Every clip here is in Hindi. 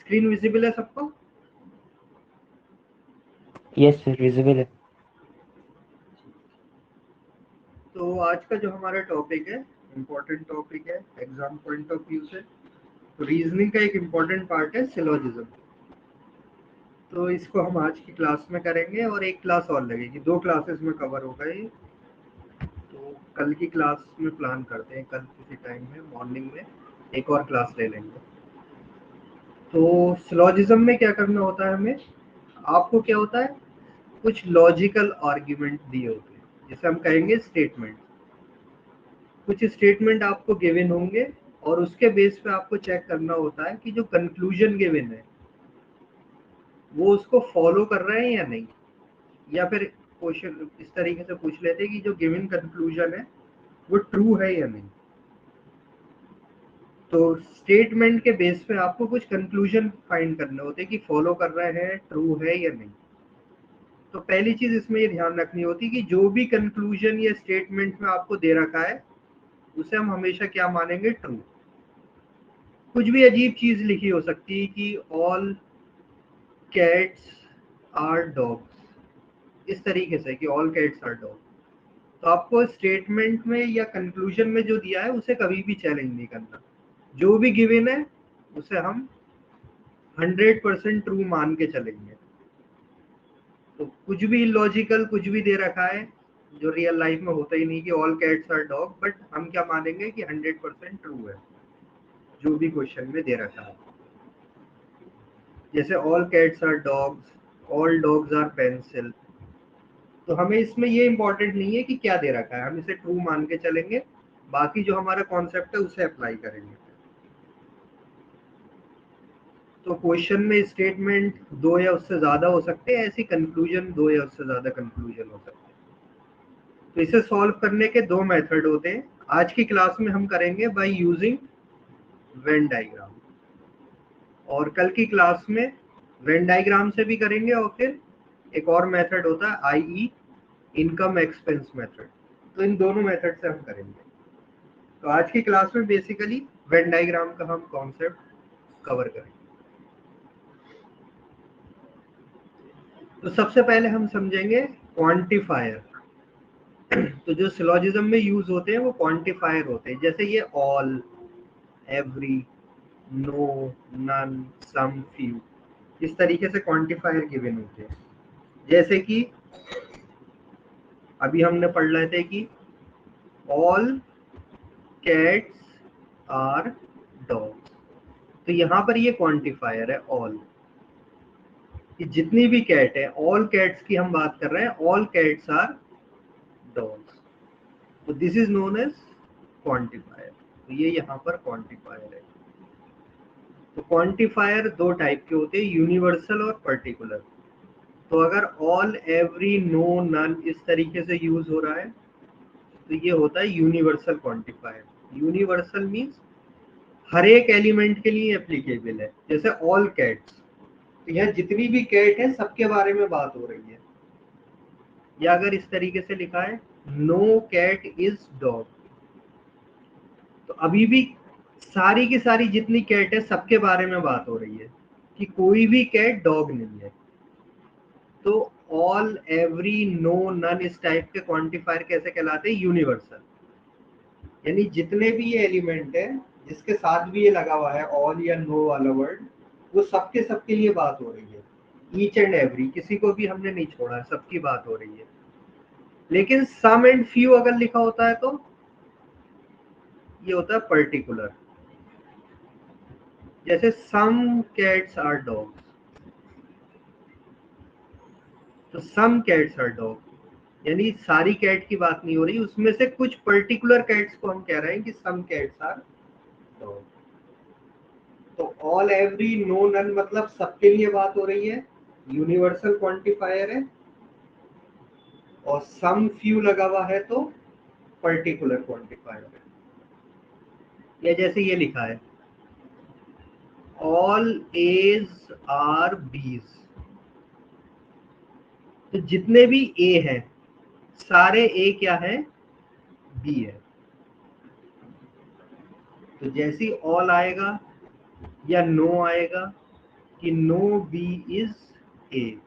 स्क्रीन विजिबल है सबको? यस सर, विजिबल है। तो आज का जो हमारा टॉपिक है, इम्पोर्टेंट टॉपिक है एग्जाम पॉइंट ऑफ व्यू से। तो रीजनिंग का एक इम्पोर्टेंट पार्ट है सिलोजिज्म। तो इसको हम आज की क्लास में करेंगे और एक क्लास और लगेगी, 2 क्लासेस में कवर होगा ये। तो कल की क्लास में प्लान करते हैं, कल किसी टाइम में मॉर्निंग में एक और क्लास ले लेंगे। तो सिलोजिज्म में क्या करना होता है हमें, आपको क्या होता है, कुछ लॉजिकल आर्ग्यूमेंट दिए होते हैं जिसे हम कहेंगे स्टेटमेंट। कुछ स्टेटमेंट आपको गिवन होंगे और उसके बेस पे आपको चेक करना होता है कि जो कंक्लूजन गिवन है वो उसको फॉलो कर रहे हैं या नहीं। या फिर क्वेश्चन इस तरीके से पूछ लेते हैं कि जो गिवन कंक्लूजन है वो ट्रू है या नहीं। तो स्टेटमेंट के बेस पे आपको कुछ कंक्लूजन फाइंड करने होते हैं कि फॉलो कर रहे हैं, ट्रू है या नहीं। तो पहली चीज इसमें ये ध्यान रखनी होती है कि जो भी कंक्लूजन या स्टेटमेंट में आपको दे रखा है उसे हम हमेशा क्या मानेंगे, ट्रू। कुछ भी अजीब चीज लिखी हो सकती है कि ऑल कैट्स आर डॉग्स, इस तरीके से कि ऑल कैट्स आर डॉग। तो आपको स्टेटमेंट में या कंक्लूजन में जो दिया है उसे कभी भी चैलेंज नहीं करना। जो भी गिवन है उसे हम 100% ट्रू मान के चलेंगे। तो कुछ भी इलॉजिकल कुछ भी दे रखा है जो रियल लाइफ में होता ही नहीं कि all cats are dog, but हम क्या मानेंगे कि 100% ट्रू है जो भी क्वेश्चन में दे रखा है। जैसे all cats are dogs, all dogs are pencil. तो हमें इसमें ये इंपॉर्टेंट नहीं है कि क्या दे रखा है, हम इसे ट्रू मान के चलेंगे, बाकी जो हमारा कॉन्सेप्ट है उसे अप्लाई करेंगे। तो क्वेश्चन में स्टेटमेंट 2 या उससे ज्यादा हो सकते हैं, ऐसी कंक्लूजन 2 या उससे ज्यादा कंक्लूजन हो सकते हैं। तो इसे सॉल्व करने के 2 मेथड होते हैं। आज की क्लास में हम करेंगे बाय यूजिंग वेन डायग्राम, और कल की क्लास में वेन डायग्राम से भी करेंगे और फिर एक और मेथड होता है आईई, इनकम एक्सपेंस मेथड। तो इन दोनों मेथड से हम करेंगे। तो आज की क्लास में बेसिकली वेन डायग्राम का हम कॉन्सेप्ट कवर करेंगे। तो सबसे पहले हम समझेंगे क्वांटिफायर। तो जो सिलोजिज्म में यूज होते हैं वो क्वांटिफायर होते हैं, जैसे ये ऑल, एवरी, नो, नन, सम, फ्यू, इस तरीके से क्वांटिफायर गिवन होते हैं। जैसे कि अभी हमने पढ़ रहे थे कि ऑल कैट्स आर डॉग्स। तो यहाँ पर ये क्वांटिफायर है ऑल, कि जितनी भी कैट है, ऑल कैट्स की हम बात कर रहे हैं, ऑल कैट्स आर डॉग्स। तो this is known as quantifier. तो ये यहाँ पर क्वांटिफायर है। तो क्वांटिफायर 2 टाइप के होते हैं, यूनिवर्सल और पर्टिकुलर। तो अगर ऑल, एवरी, नो, नन इस तरीके से यूज हो रहा है तो ये होता है यूनिवर्सल क्वांटिफायर। यूनिवर्सल मीन्स हर एक एलिमेंट के लिए एप्लीकेबल है। जैसे ऑल कैट्स, तो यह जितनी भी कैट है सबके बारे में बात हो रही है। या अगर इस तरीके से लिखा है नो कैट इज डॉग, तो अभी भी सारी की सारी जितनी कैट है सबके बारे में बात हो रही है कि कोई भी कैट डॉग नहीं है। तो ऑल, एवरी, नो, नन इस टाइप के क्वांटिफायर कैसे कहलाते हैं, यूनिवर्सल। यानी जितने भी ये एलिमेंट है जिसके साथ भी ये लगा हुआ है ऑल या नो वाला वर्ड, वो सबके सबके लिए बात हो रही है। ईच एंड एवरी, किसी को भी हमने नहीं छोड़ा है, सबकी बात हो रही है। लेकिन सम एंड फ्यू अगर लिखा होता है तो ये होता है पर्टिकुलर। जैसे सम कैट्स आर डॉग्स, तो सम कैट्स आर डॉग यानी सारी कैट की बात नहीं हो रही, उसमें से कुछ पर्टिकुलर कैट्स को हम कह रहे हैं कि सम कैट्स आर डॉग। तो ऑल, एवरी, नो, नन मतलब सबके लिए बात हो रही है, यूनिवर्सल क्वांटिफायर है। और सम फ्यू लगा हुआ है तो पर्टिकुलर क्वांटिफायर है। या जैसे ये लिखा है ऑल एज आर बीज, तो जितने भी ए हैं सारे ए क्या है, बी है। तो जैसी ऑल आएगा या नो आएगा कि नो बी इज ए,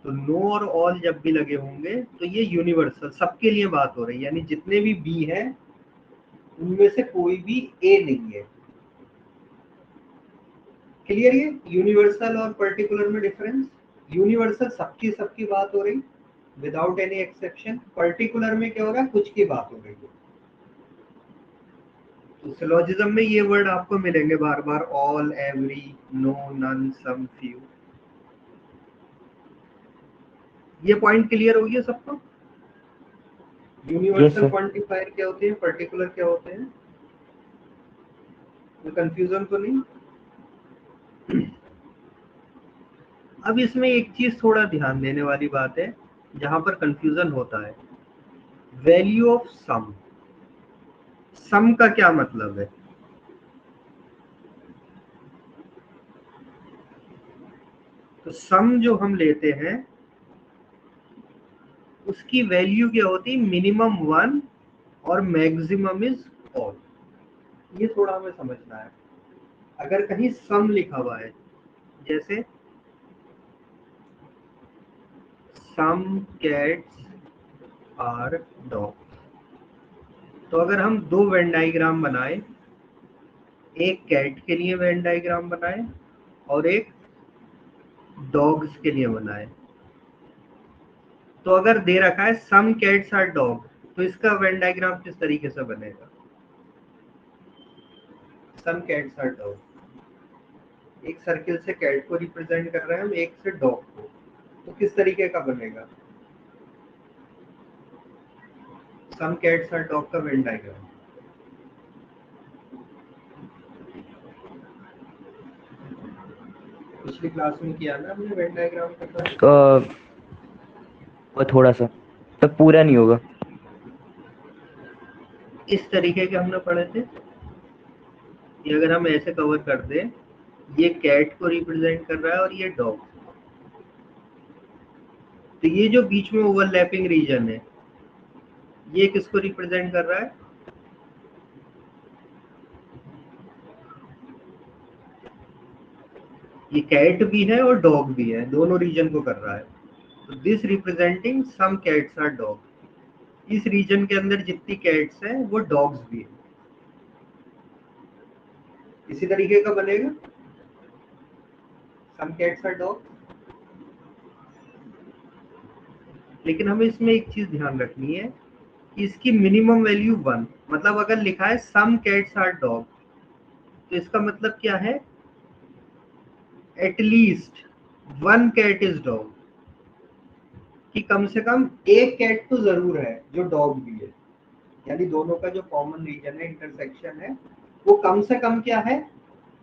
तो नो और ऑल जब भी लगे होंगे तो ये यूनिवर्सल सबके लिए बात हो रही है, यानी जितने भी बी हैं उनमें से कोई भी ए नहीं है। क्लियर? ये यूनिवर्सल और पर्टिकुलर में डिफरेंस। यूनिवर्सल सबकी सबकी बात हो रही विदाउट एनी एक्सेप्शन, पर्टिकुलर में क्या हो रहा है, कुछ की बात हो रही है। तो सिलोजिज्म में ये वर्ड आपको मिलेंगे बार बार, ऑल, एवरी, नो, नन, सम, फ्यू। ये पॉइंट क्लियर हो गया सबको? Universal sir. क्वांटिफायर क्या होते हैं, पर्टिकुलर क्या होते हैं, तो कंफ्यूजन तो नहीं? अब इसमें एक चीज थोड़ा ध्यान देने वाली बात है जहां पर कंफ्यूजन होता है, वैल्यू ऑफ सम। सम का क्या मतलब है? तो सम जो हम लेते हैं उसकी वैल्यू क्या होती है, मिनिमम 1 और मैक्सिमम इज ऑल। ये थोड़ा हमें समझना है। अगर कहीं सम लिखा हुआ है, जैसे सम कैट्स आर डॉग, तो अगर हम दो वेन डायग्राम बनाए, एक कैट के लिए वेन डायग्राम बनाए और एक डॉग्स के लिए बनाए, तो अगर दे रखा है सम कैट्स आर डॉग, तो इसका वेन डायग्राम किस तरीके से बनेगा? सम कैट्स आर डॉग, एक सर्किल से कैट को रिप्रेजेंट कर रहे हैं हम, एक से डॉग को, तो किस तरीके का बनेगा? सम कैट्स आर डॉग का वेन डायग्राम। पिछली क्लास में किया ना हमने वेन डायग्राम का काम? वो थोड़ा सा, तो पूरा नहीं होगा। इस तरीके के हमने पढ़े थे कि अगर हम ऐसे कवर कर दें, ये कैट को रिप्रेजेंट कर रहा है और ये डॉग, तो ये जो बीच में ओवरलैपिंग रीजन है ये किसको रिप्रेजेंट कर रहा है? ये कैट भी है और डॉग भी है, दोनों रीजन को कर रहा है। तो this representing some cats are dog, इस रीजन के अंदर जितनी कैट्स हैं वो डॉग्स भी है। इसी तरीके का बनेगा सम कैट्स आर डॉग। लेकिन हमें इसमें एक चीज ध्यान रखनी है कि इसकी मिनिमम वैल्यू 1, मतलब अगर लिखा है सम कैट्स आर डॉग, तो इसका मतलब क्या है, एटलीस्ट 1 कैट इज डॉग, कि कम से कम एक कैट तो जरूर है जो डॉग भी है, यानी दोनों का जो कॉमन रीजन है, इंटरसेक्शन है, वो कम से कम क्या है,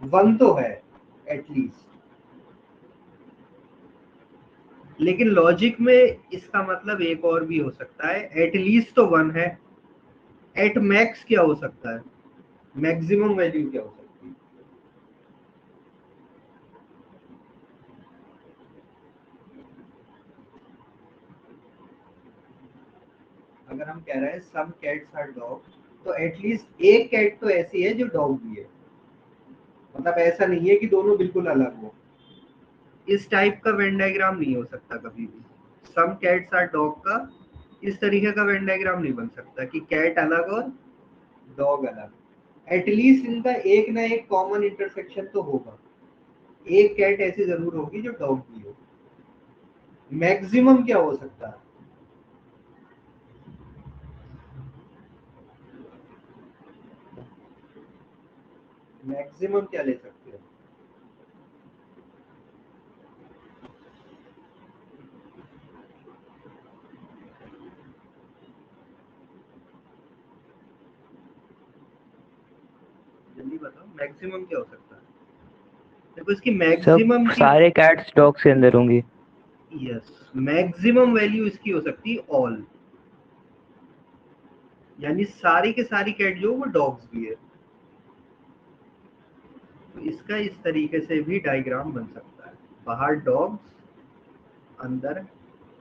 1 तो है एटलीस्ट। लेकिन लॉजिक में इसका मतलब एक और भी हो सकता है, एटलीस्ट तो 1 है, एट मैक्स क्या हो सकता है, मैक्सिमम वैल्यू क्या हो सकती है? अगर हम कह रहे हैं सम कैट्स आर डॉग, तो एटलीस्ट एक कैट तो ऐसी है जो डॉग भी है, मतलब ऐसा नहीं है कि दोनों बिल्कुल अलग हो। इस टाइप का वेन डायग्राम नहीं हो सकता कभी भी। सम कैट्स आर डॉग का इस तरीके का वेन डायग्राम नहीं बन सकता कि कैट अलग और डॉग अलग। एटलीस्ट इनका एक ना एक कॉमन इंटरसेक्शन तो होगा, एक कैट ऐसी जरूर होगी जो डॉग भी हो। मैक्सिमम क्या हो सकता है? मैक्सिमम क्या ले सकते हैं? जल्दी बताओ, मैक्सिमम क्या हो सकता है? देखो इसकी सब मैक्सिमम की, सारे कैट्स डॉग्स के अंदर होंगी। यस, मैक्सिमम वैल्यू इसकी हो सकती है ऑल, यानी सारी के सारी कैट जो वो डॉग्स भी है। तो इसका इस तरीके से भी डायग्राम बन सकता है, बाहर डॉग्स, अंदर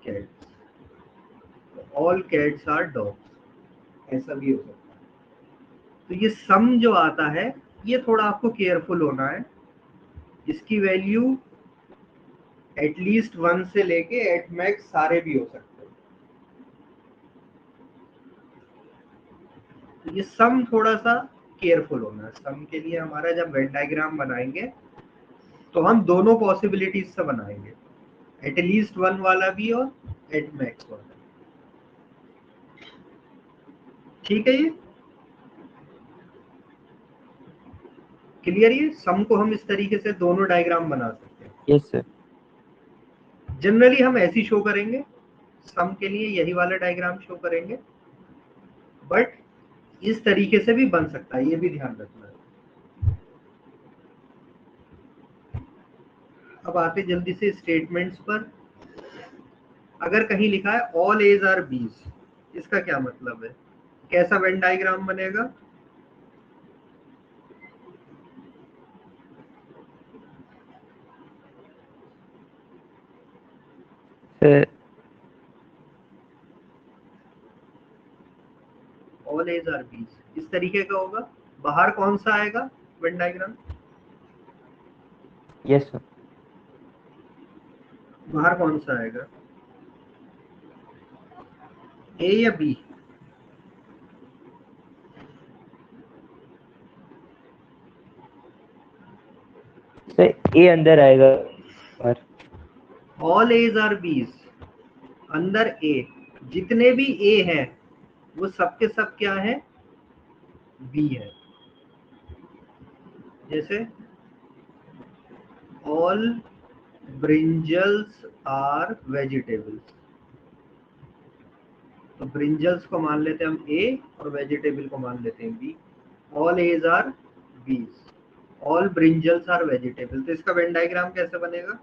cats, all cats are dogs, ऐसा भी हो सकता है। तो ये सम जो आता है ये थोड़ा आपको केयरफुल होना है, इसकी वैल्यू एटलीस्ट 1 से लेके एट मैक्स सारे भी हो सकते हैं। तो ये सम थोड़ा सा केयरफुल होना है। सम के लिए हमारा जब वेन डायग्राम बनाएंगे तो हम दोनों पॉसिबिलिटीज से बनाएंगे, एटलीस्ट 1 वाला भी और एट मैक्स वाला। ठीक है, ये क्लियर? ये सम को हम इस तरीके से दोनों डायग्राम बना सकते हैं। Yes sir. जनरली हम ऐसी शो करेंगे, सम के लिए यही वाला डायग्राम शो करेंगे, बट इस तरीके से भी बन सकता है, ये भी ध्यान रखना है। अब आते जल्दी से स्टेटमेंट्स पर। अगर कहीं लिखा है ऑल एज आर बीज, इसका क्या मतलब है? कैसा वेन डायग्राम बनेगा? Sir all A's are B's इस तरीके का होगा। बाहर कौन सा आएगा वेन डायग्राम? Yes sir. बाहर कौन सा आएगा, ए या बी? सर ए अंदर आएगा और ऑल एज आर बीज, अंदर ए, जितने भी ए हैं वो सबके सब क्या है, बी है। जैसे ऑल ब्रिंजल्स आर वेजिटेबल्स, तो ब्रिंजल्स को मान लेते हैं हम ए और वेजिटेबल को मान लेते हैं B. All A's are B's, all brinjals are vegetable. तो इसका वेन डायग्राम कैसे बनेगा?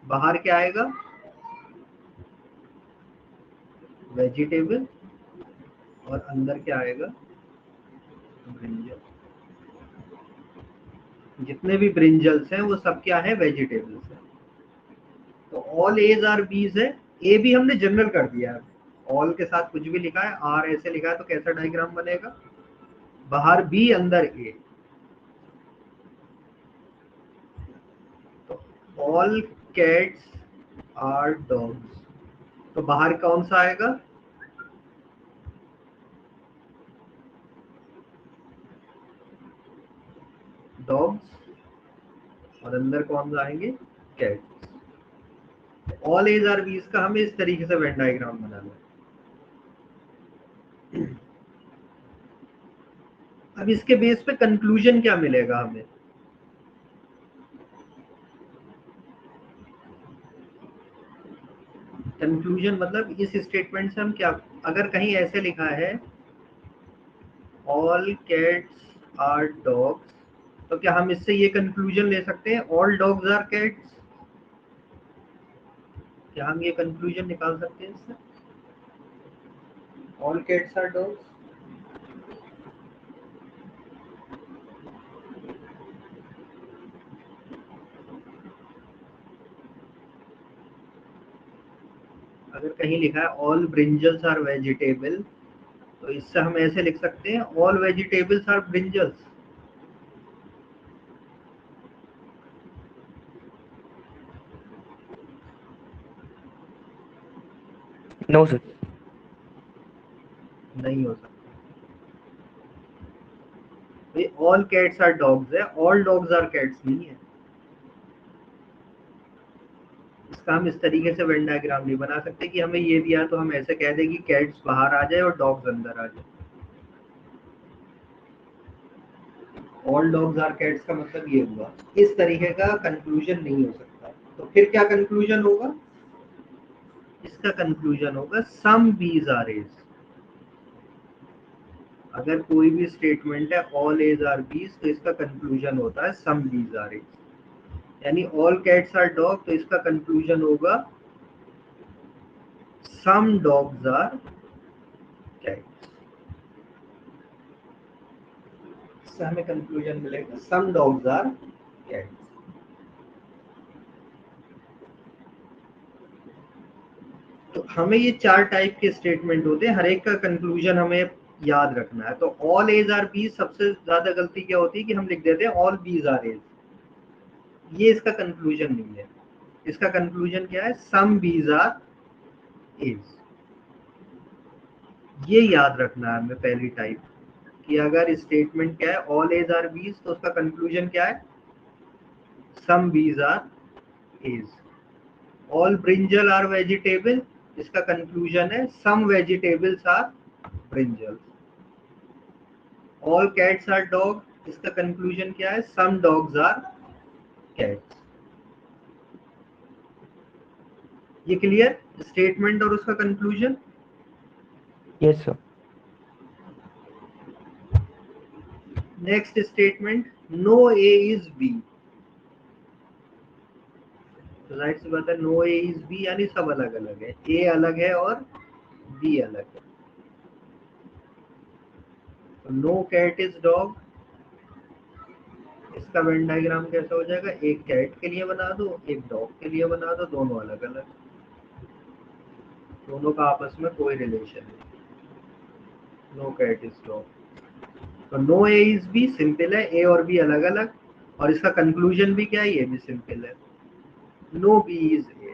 बाहर क्या आएगा, वेजिटेबल, और अंदर क्या आएगा, ब्रिंजल। जितने भी ब्रिंजल्स हैं वो सब क्या है, वेजिटेबल्स है। तो ऑल एज आर बीज है, ए भी हमने जनरल कर दिया है, ऑल के साथ कुछ भी लिखा है, आर ऐसे लिखा है, तो कैसा डायग्राम बनेगा? बाहर बी अंदर ए। तो ऑल कैट्स आर डॉग्स, तो बाहर कौन सा आएगा, डॉग्स, और अंदर कौन सा आएंगे, cats. All A's are B's का हमें इस तरीके से वेन डायग्राम बनाना है। अब इसके बेस पे कंक्लूजन क्या मिलेगा हमें? कंक्लूजन मतलब इस स्टेटमेंट से हम क्या, अगर कहीं ऐसे लिखा है ऑल कैट्स आर डॉग्स, तो क्या हम इससे ये कंक्लूजन ले सकते हैं ऑल डॉग्स आर कैट्स? क्या हम ये कंक्लूजन निकाल सकते हैं इससे, ऑल कैट्स आर डॉग्स? अगर कहीं लिखा है ऑल ब्रिंजल्स आर वेजिटेबल, तो इससे हम ऐसे लिख सकते हैं all vegetables are brinjals. No sir. नहीं हो सकता। ये ऑल कैट्स आर डॉग्स है, ऑल डॉग्स आर कैट्स नहीं है। इसका हम इस तरीके से वेन डायग्राम नहीं बना सकते कि हमें ये दिया तो हम ऐसे कह दें कि कैट्स बाहर आ जाए और डॉग्स अंदर आ जाए। ऑल डॉग्स आर कैट्स का मतलब ये हुआ, इस तरीके का कंक्लूजन नहीं हो सकता। तो फिर क्या कंक्लूजन होगा? इसका कंक्लूजन होगा सम बीज आर एज। अगर कोई भी स्टेटमेंट है ऑल एज आर बीज, तो इसका कंक्लूजन होता है सम बीज आर एज। यानी ऑल कैट्स आर डॉग, तो इसका कंक्लूजन होगा सम डॉग्स आर कैट्स। इससे हमें कंक्लूजन मिलेगा सम डॉग्स आर कैट्स। तो हमें ये 4 टाइप के स्टेटमेंट होते हैं, हर एक का कंक्लूजन हमें याद रखना है। तो ऑल एज आर बीज, सबसे ज्यादा गलती क्या होती है कि हम लिख देते हैं ऑल बीज आर एज। ये इसका कंक्लूजन नहीं है। इसका कंक्लूजन क्या है? सम बीज आर एज। ये याद रखना है हमें पहली टाइप कि अगर स्टेटमेंट क्या है, ऑल एज आर बीज, तो उसका कंक्लूजन क्या है? सम बीज are A's. All brinjal are vegetable, इसका कंक्लूजन है some vegetables are brinjal. All cats are dog, इसका कंक्लूजन क्या है? Some dogs are cats. ये क्लियर? स्टेटमेंट और उसका conclusion. Yes sir. Next statement, no A is B. तो जाहिर सी बात है नो ए इज बी यानी सब अलग अलग है, ए अलग है और बी अलग है। तो नो कैट इज डॉग, इसका वेन डायग्राम कैसा हो जाएगा? एक कैट के लिए बना दो, एक डॉग के लिए बना दो, दोनों अलग अलग, दोनों का आपस में कोई रिलेशन नहीं। No cat is dog. तो no A is B simple है, ए और बी अलग अलग, और इसका कंक्लूजन भी क्या है? ये भी सिंपल है, नो बी इज ए।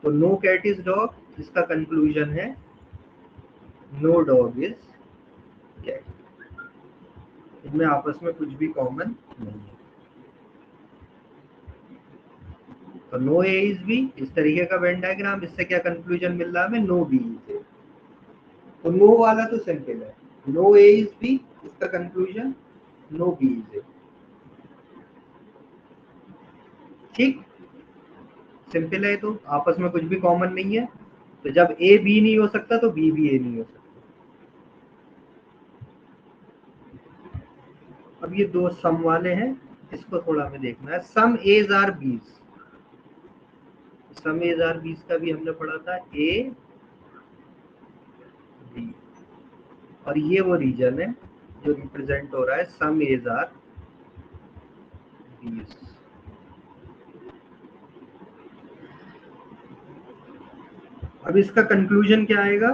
तो नो कैट इज डॉग, इसका कंक्लूजन है नो डॉग इज कैट। इनमें आपस में कुछ भी कॉमन नहीं है। तो नो ए इज बी इस तरीके का वेन डायग्राम, इससे क्या कंक्लूजन मिल रहा है हमें? No B is A. तो नो वाला तो सिंपल है, नो ए इज बी, इसका conclusion no B is A. ठीक, सिंपल है। तो आपस में कुछ भी कॉमन नहीं है, तो जब ए बी नहीं हो सकता तो बी भी ए नहीं हो सकता। अब ये दो सम वाले हैं, इसको थोड़ा हमें देखना है। सम एज आर बीज, सम एज आर बीज का भी हमने पढ़ा था, ए बी, और ये वो रीजन है जो रिप्रेजेंट हो रहा है सम एज आर बीज। अब इसका कंक्लूजन क्या आएगा?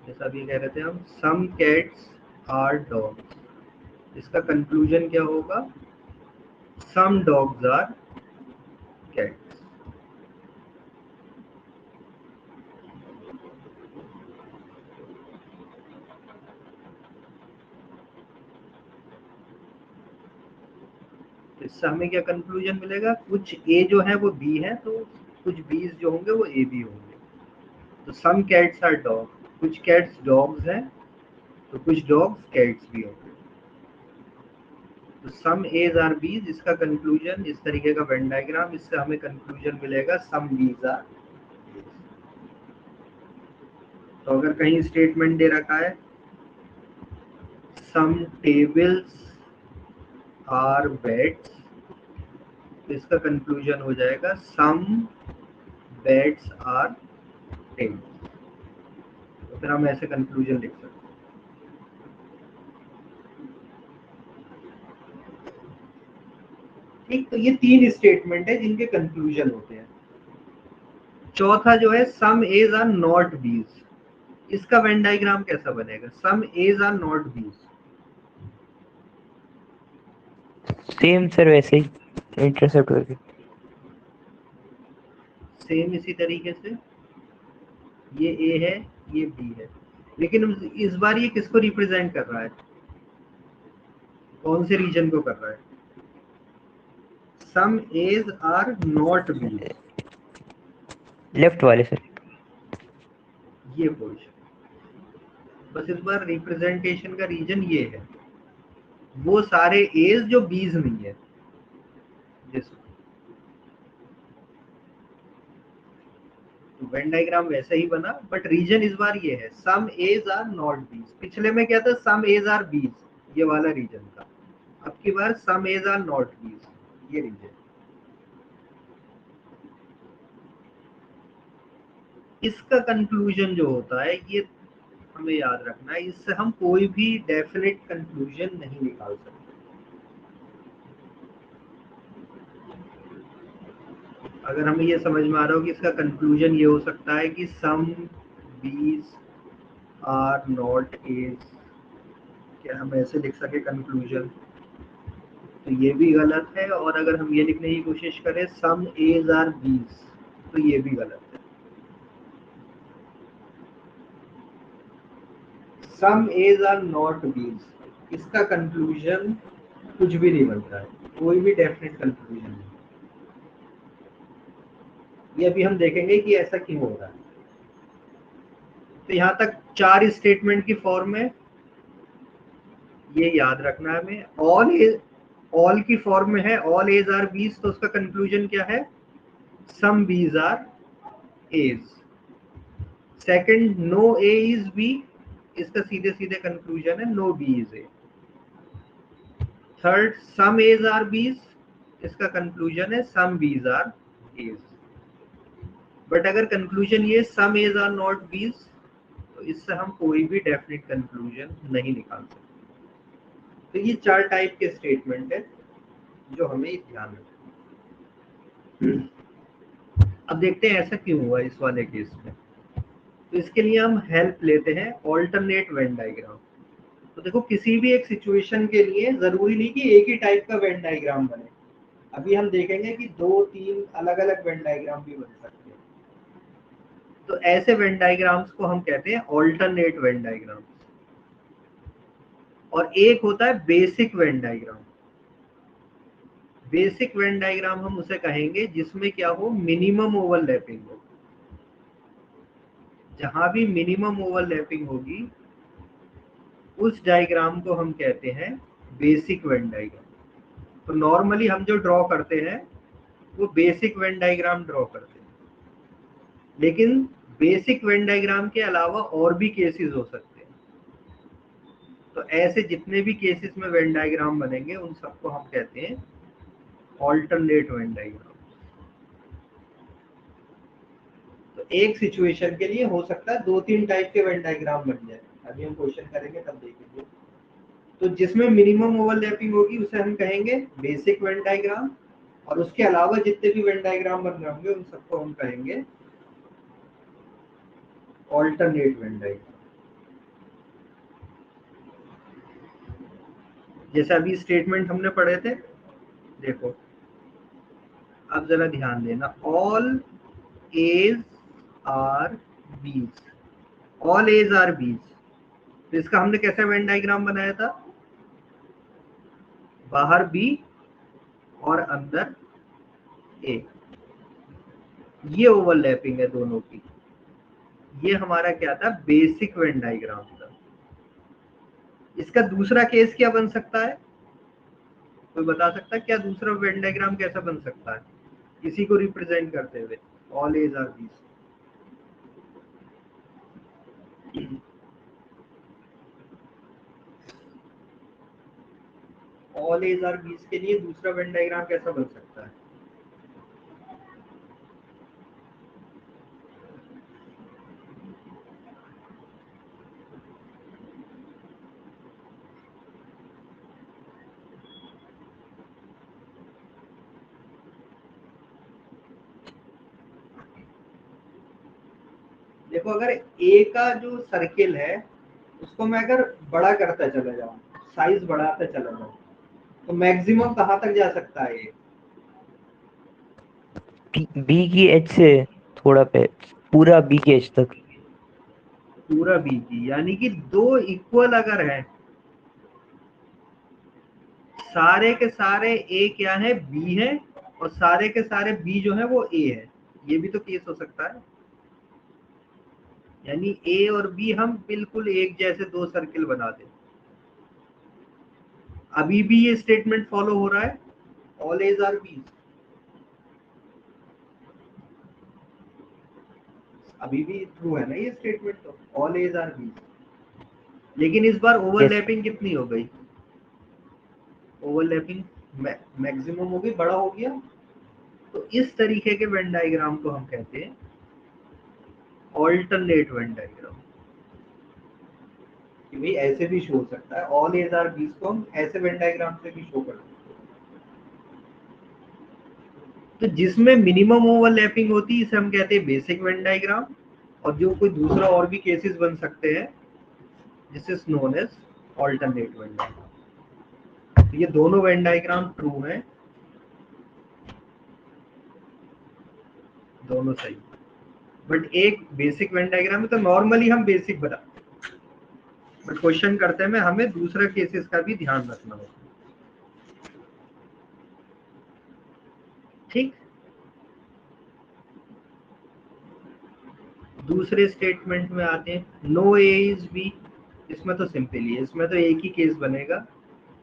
जैसा भी कह रहे थे हम, सम कैट्स आर डॉग्स, इसका कंक्लूजन क्या होगा? Some dogs are cats. इससे हमें क्या कंक्लूजन मिलेगा? कुछ ए जो है वो बी है, तो कुछ बीज जो होंगे वो ए बी होंगे। तो सम कैट्स आर डॉग, कुछ कैट्स डॉग्स हैं, तो कुछ डॉग्स कैट्स भी होंगे। तो सम एज आर बीज, इसका कंक्लूजन इस तरीके का वेन डायग्राम, इससे हमें कंक्लूजन मिलेगा सम बीज आर। तो अगर कहीं स्टेटमेंट दे रखा है सम टेबल्स आर बेड्स, तो इसका कंक्लूजन हो जाएगा सम बेड्स आर टेबल्स। तो फिर हम ऐसे कंक्लूजन लिख सकते हैं। ठीक, तो ये तीन स्टेटमेंट है जिनके कंक्लूजन होते हैं। चौथा जो है सम एज आर नॉट बीज, इसका वेन डायग्राम कैसा बनेगा? सम एज आर नॉट बीज, सेम सर, वैसे ही इंटरसेप्ट करके। सेम इसी तरीके से, ये ए है, ये बी है, लेकिन इस बार ये किसको रिप्रेजेंट कर रहा है? कौन से रीजन को कर रहा है? सम एज आर नॉट बीज, लेफ्ट वाले सर। ये पोर्शन। बस इस बार रिप्रेजेंटेशन का रीजन ये है, वो सारे एज जो बीज नहीं है जिसमें। तो वेन डायग्राम वैसा ही बना, बट रीजन इस बार ये है सम एज आर नॉट बीज। पिछले में क्या था? सम एज आर बीज, ये वाला रीजन था। अब की बार सम एज आर नॉट बीज, ये रीजन। इसका कंक्लूजन जो होता है ये हमें याद रखना है, इससे हम कोई भी डेफिनेट कंक्लूजन नहीं निकाल सकते। अगर हमें ये समझ में आ रहा हो कि इसका कंक्लूजन ये हो सकता है कि सम बीज आर नॉट एज, क्या हम ऐसे लिख सके कंक्लूजन? तो ये भी गलत है। और अगर हम ये लिखने की कोशिश करें सम एज आर बीज, तो ये भी गलत है। सम एज आर नॉट बीज, इसका कंक्लूजन कुछ भी नहीं बनता है, कोई भी डेफिनेट कंक्लूजन नहीं। ये अभी हम देखेंगे कि ऐसा क्यों हो रहा है। तो यहाँ तक 4 स्टेटमेंट की फॉर्म है, ये याद रखना है हमें। ऑल की फॉर्म में है ऑल एज आर बीज, तो उसका कंक्लूजन क्या है? सम बीज are A's. Second, no A is B, इसका सीधे सीधे कंक्लूजन है no B is A. Third, some A's are B's, इसका कंक्लूजन है सम बीज आर एज। बट अगर कंक्लूजन ये सम एज आर नॉट बीज, तो इससे हम कोई भी डेफिनेट कंक्लूजन नहीं निकाल सकते। तो ये 4 टाइप के स्टेटमेंट है जो हमें ध्यान रखना। अब देखते हैं ऐसा क्यों हुआ इस वाले केस में। तो इसके लिए हम हेल्प लेते हैं ऑल्टरनेट वेन डायग्राम। तो देखो किसी भी एक सिचुएशन के लिए जरूरी नहीं कि एक ही टाइप का वेन डायग्राम बने। अभी हम देखेंगे कि 2-3 अलग अलग वेन डायग्राम भी बन सकते हैं। तो ऐसे वेन डायग्राम्स को हम कहते हैं ऑल्टरनेट वेन डायग्राम। और एक होता है basic Venn diagram. Basic Venn diagram हम उसे कहेंगे जिसमें क्या हो, मिनिमम ओवरलैपिंग हो। जहां भी मिनिमम ओवरलैपिंग होगी उस डायग्राम को हम कहते हैं बेसिक वेन डायग्राम। तो नॉर्मली हम जो ड्रॉ करते हैं वो बेसिक वेन डायग्राम ड्रॉ करते हैं। लेकिन बेसिक वेन डायग्राम के अलावा और भी केसेस हो सकते हैं। तो ऐसे जितने भी केसेस में वेन डायग्राम बनेंगे उन सबको हम कहते हैं ऑल्टरनेट वेन डायग्राम। तो एक सिचुएशन के लिए हो सकता है 2-3 टाइप के वेन डायग्राम बन जाए। अभी हम क्वेश्चन करेंगे तब देखेंगे। तो जिसमें मिनिमम ओवरलैपिंग होगी उसे हम कहेंगे बेसिक वेन डायग्राम, और उसके अलावा जितने भी वेन डायग्राम बन रहे होंगे उन सबको हम कहेंगे ऑल्टरनेट वेन डायग्राम। जैसे अभी स्टेटमेंट हमने पढ़े थे, देखो अब जरा ध्यान देना, all A's are B's, all A's are B's. तो इसका हमने कैसा वेन डायग्राम बनाया था? बाहर बी और अंदर ए, ये ओवरलैपिंग है दोनों की। ये हमारा क्या था? बेसिक वेन डायग्राम था। इसका दूसरा केस क्या बन सकता है? कोई बता सकता है क्या दूसरा वेन डायग्राम कैसा बन सकता है इसी को रिप्रेजेंट करते हुए, all A's are B's? All A's are B's के लिए दूसरा वेन डायग्राम कैसा बन सकता है? देखो अगर ए का जो सर्किल है उसको मैं अगर बड़ा करता चला जाऊं, साइज बढ़ाता चला जाऊं, तो मैक्सिमम कहां तक जा सकता है ये? बी की एज से थोड़ा पे, पूरा बी की एज तक। पूरा बी की, यानी कि दो इक्वल अगर है, सारे के सारे ए क्या है? बी है, और सारे के सारे बी जो है वो ए है, ये भी तो केस हो सकता है। यानी ए और बी हम बिल्कुल एक जैसे दो सर्किल बना दें। अभी भी ये स्टेटमेंट फॉलो हो रहा है, ऑल एज आर बी। अभी भी ट्रू है ना ये स्टेटमेंट, तो ऑल एज आर बी। लेकिन इस बार यस। ओवरलैपिंग कितनी हो गई? ओवरलैपिंग मैक्सिमम हो गई, बड़ा हो गया। तो इस तरीके के वेन डायग्राम को हम कहते हैं ऑल्टरनेट वेन डायग्राम। कि भाई ऐसे भी शो हो सकता है, ऑल एज आर बीस को हम ऐसे वेन डायग्राम से भी शो कर सकते हैं। तो जिसमें मिनिमम ओवरलैपिंग होती है इसे हम कहते हैं बेसिक वेन डायग्राम। और जो कोई दूसरा और भी केसेस बन सकते हैं this is known as alternate Venn diagram. तो ये दोनों वेन डायग्राम ट्रू हैं, दोनों सही। बट एक बेसिक वेन डायग्राम है, तो नॉर्मली हम बेसिक बता, बट क्वेश्चन करते में हमें दूसरा केसेस का भी ध्यान रखना होगा। ठीक, दूसरे स्टेटमेंट में आते हैं, नो ए इज बी। इसमें तो सिंपल ही है, इसमें तो एक ही केस बनेगा,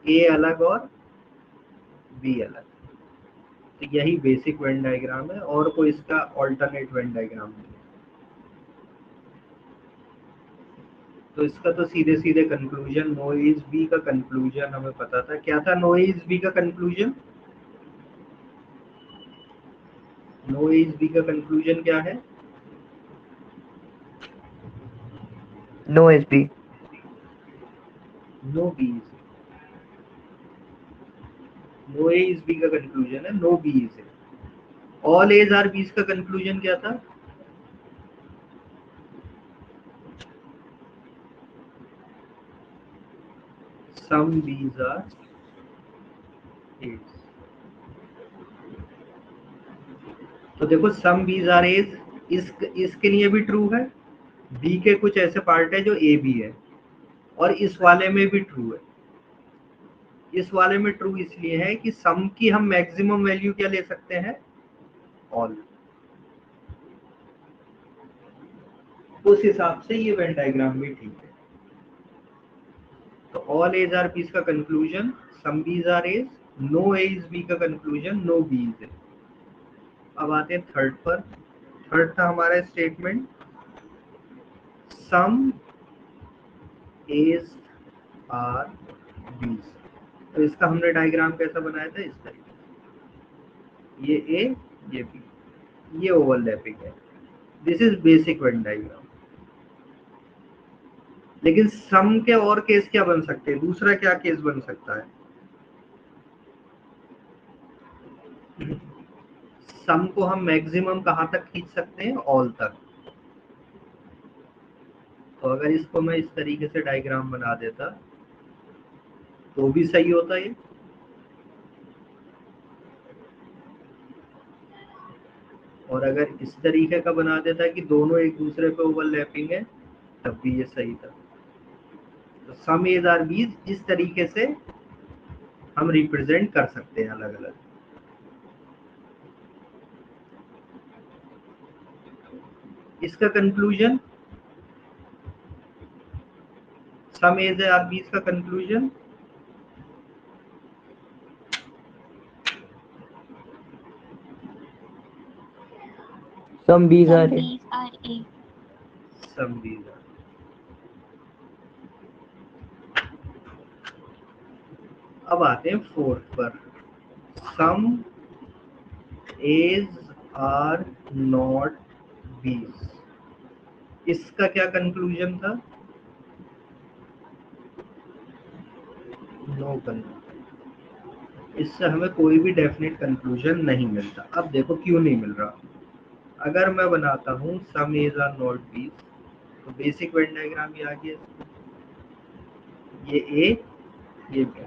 ए अलग और बी अलग। तो यही बेसिक वेन डायग्राम है, और कोई इसका ऑल्टरनेट वेन डायग्राम नहीं है। तो इसका तो सीधे सीधे कंक्लूजन, नो इज बी का कंक्लूजन हमें पता था। क्या था नो इज बी का कंक्लूजन? नो इज बी का कंक्लूजन क्या है? No as B. No B is, no A is B का कंक्लूजन है no B is. All A's are B's का कंक्लूजन क्या था? सम बीज आर एज। तो देखो सम बीज आर एज, इसके लिए भी ट्रू है, बी के कुछ ऐसे पार्ट है जो ए बी है, और इस वाले में भी ट्रू है। इस वाले में ट्रू इसलिए है कि सम की हम मैक्सिमम वैल्यू क्या ले सकते हैं? ऑल। उस हिसाब से ये वेन डायग्राम भी ठीक है। तो ऑल एज आर बीज का कंक्लूजन सम बीज are As, no A is B का conclusion no B is A. अब आते हैं थर्ड पर। थर्ड था हमारा statement, some A's are B's. तो इसका हमने डायग्राम कैसा बनाया था? इस तरीके से, ये ए ये बी, ये ओवरलैपिंग है। This is basic Venn diagram. लेकिन सम के और केस क्या बन सकते हैं? दूसरा क्या केस बन सकता है? सम को हम मैक्सिमम कहाँ तक खींच सकते हैं? ऑल तक। तो अगर इसको मैं इस तरीके से डायग्राम बना देता तो भी सही होता ये। और अगर इस तरीके का बना देता कि दोनों एक दूसरे पे ओवरलैपिंग है, तब भी ये सही था। तो सम एज आर बीज इस तरीके से हम रिप्रेजेंट कर सकते हैं अलग अलग। इसका conclusion, some A's are B's का conclusion, some B's Some are A. bees are A. Some बीज आर। अब आते हैं फोर्थ पर, सम एज आर नॉट बीज। इसका क्या कंक्लूजन था? No conclusion. इससे हमें कोई भी डेफिनेट कंक्लूजन नहीं मिलता। अब देखो क्यों नहीं मिल रहा। अगर मैं बनाता हूँ सम एज आर नॉट बीज, तो बेसिक वेन डायग्राम ये आ गया, ये ए ये बी।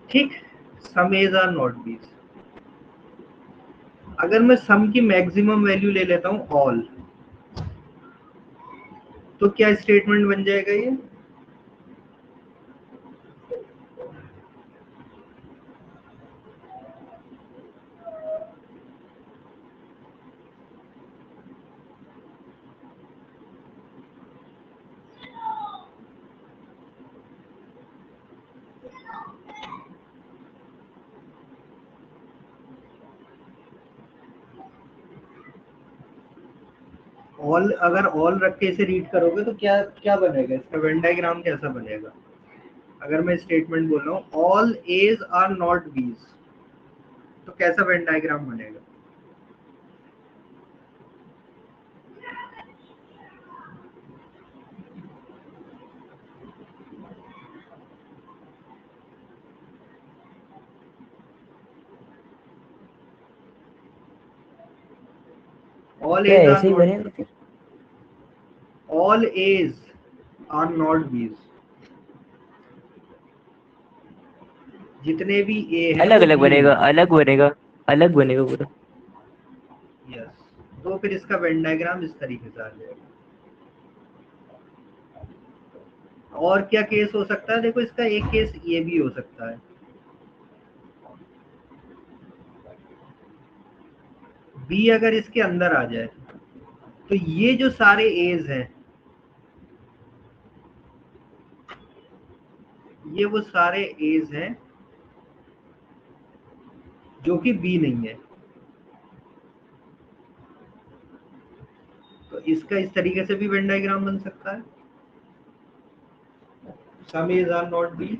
ठीक, सम एज आर नॉट बीज। अगर मैं सम की मैक्सिमम वैल्यू ले लेता हूँ ऑल, तो क्या स्टेटमेंट बन जाएगा ये? ऑल, अगर ऑल रख के इसे रीड करोगे तो क्या क्या बनेगा? इसका वेन डायग्राम कैसा बनेगा? अगर मैं स्टेटमेंट बोल रहा हूँ ऑल एज आर नॉट बीज, तो कैसा वेन डायग्राम बनेगा? ऑल क्या एज आर ऐसे ही नॉट, बनेगा फिर? ऑल एज आर नॉट बीज, जितने भी ए हैं अलग वो अलग बी नहीं बनेगा, है। अलग बनेगा, अलग बनेगा पूरा। यस, तो फिर इसका वेन डायग्राम इस तरीके से आ जाएगा। और क्या केस हो सकता है, देखो इसका एक केस ये भी हो सकता है, बी अगर इसके अंदर आ जाए तो ये जो सारे एज हैं, ये वो सारे एज हैं जो कि बी नहीं है। तो इसका इस तरीके से भी वेन डायग्राम बन सकता है, सम एज आर नॉट बी।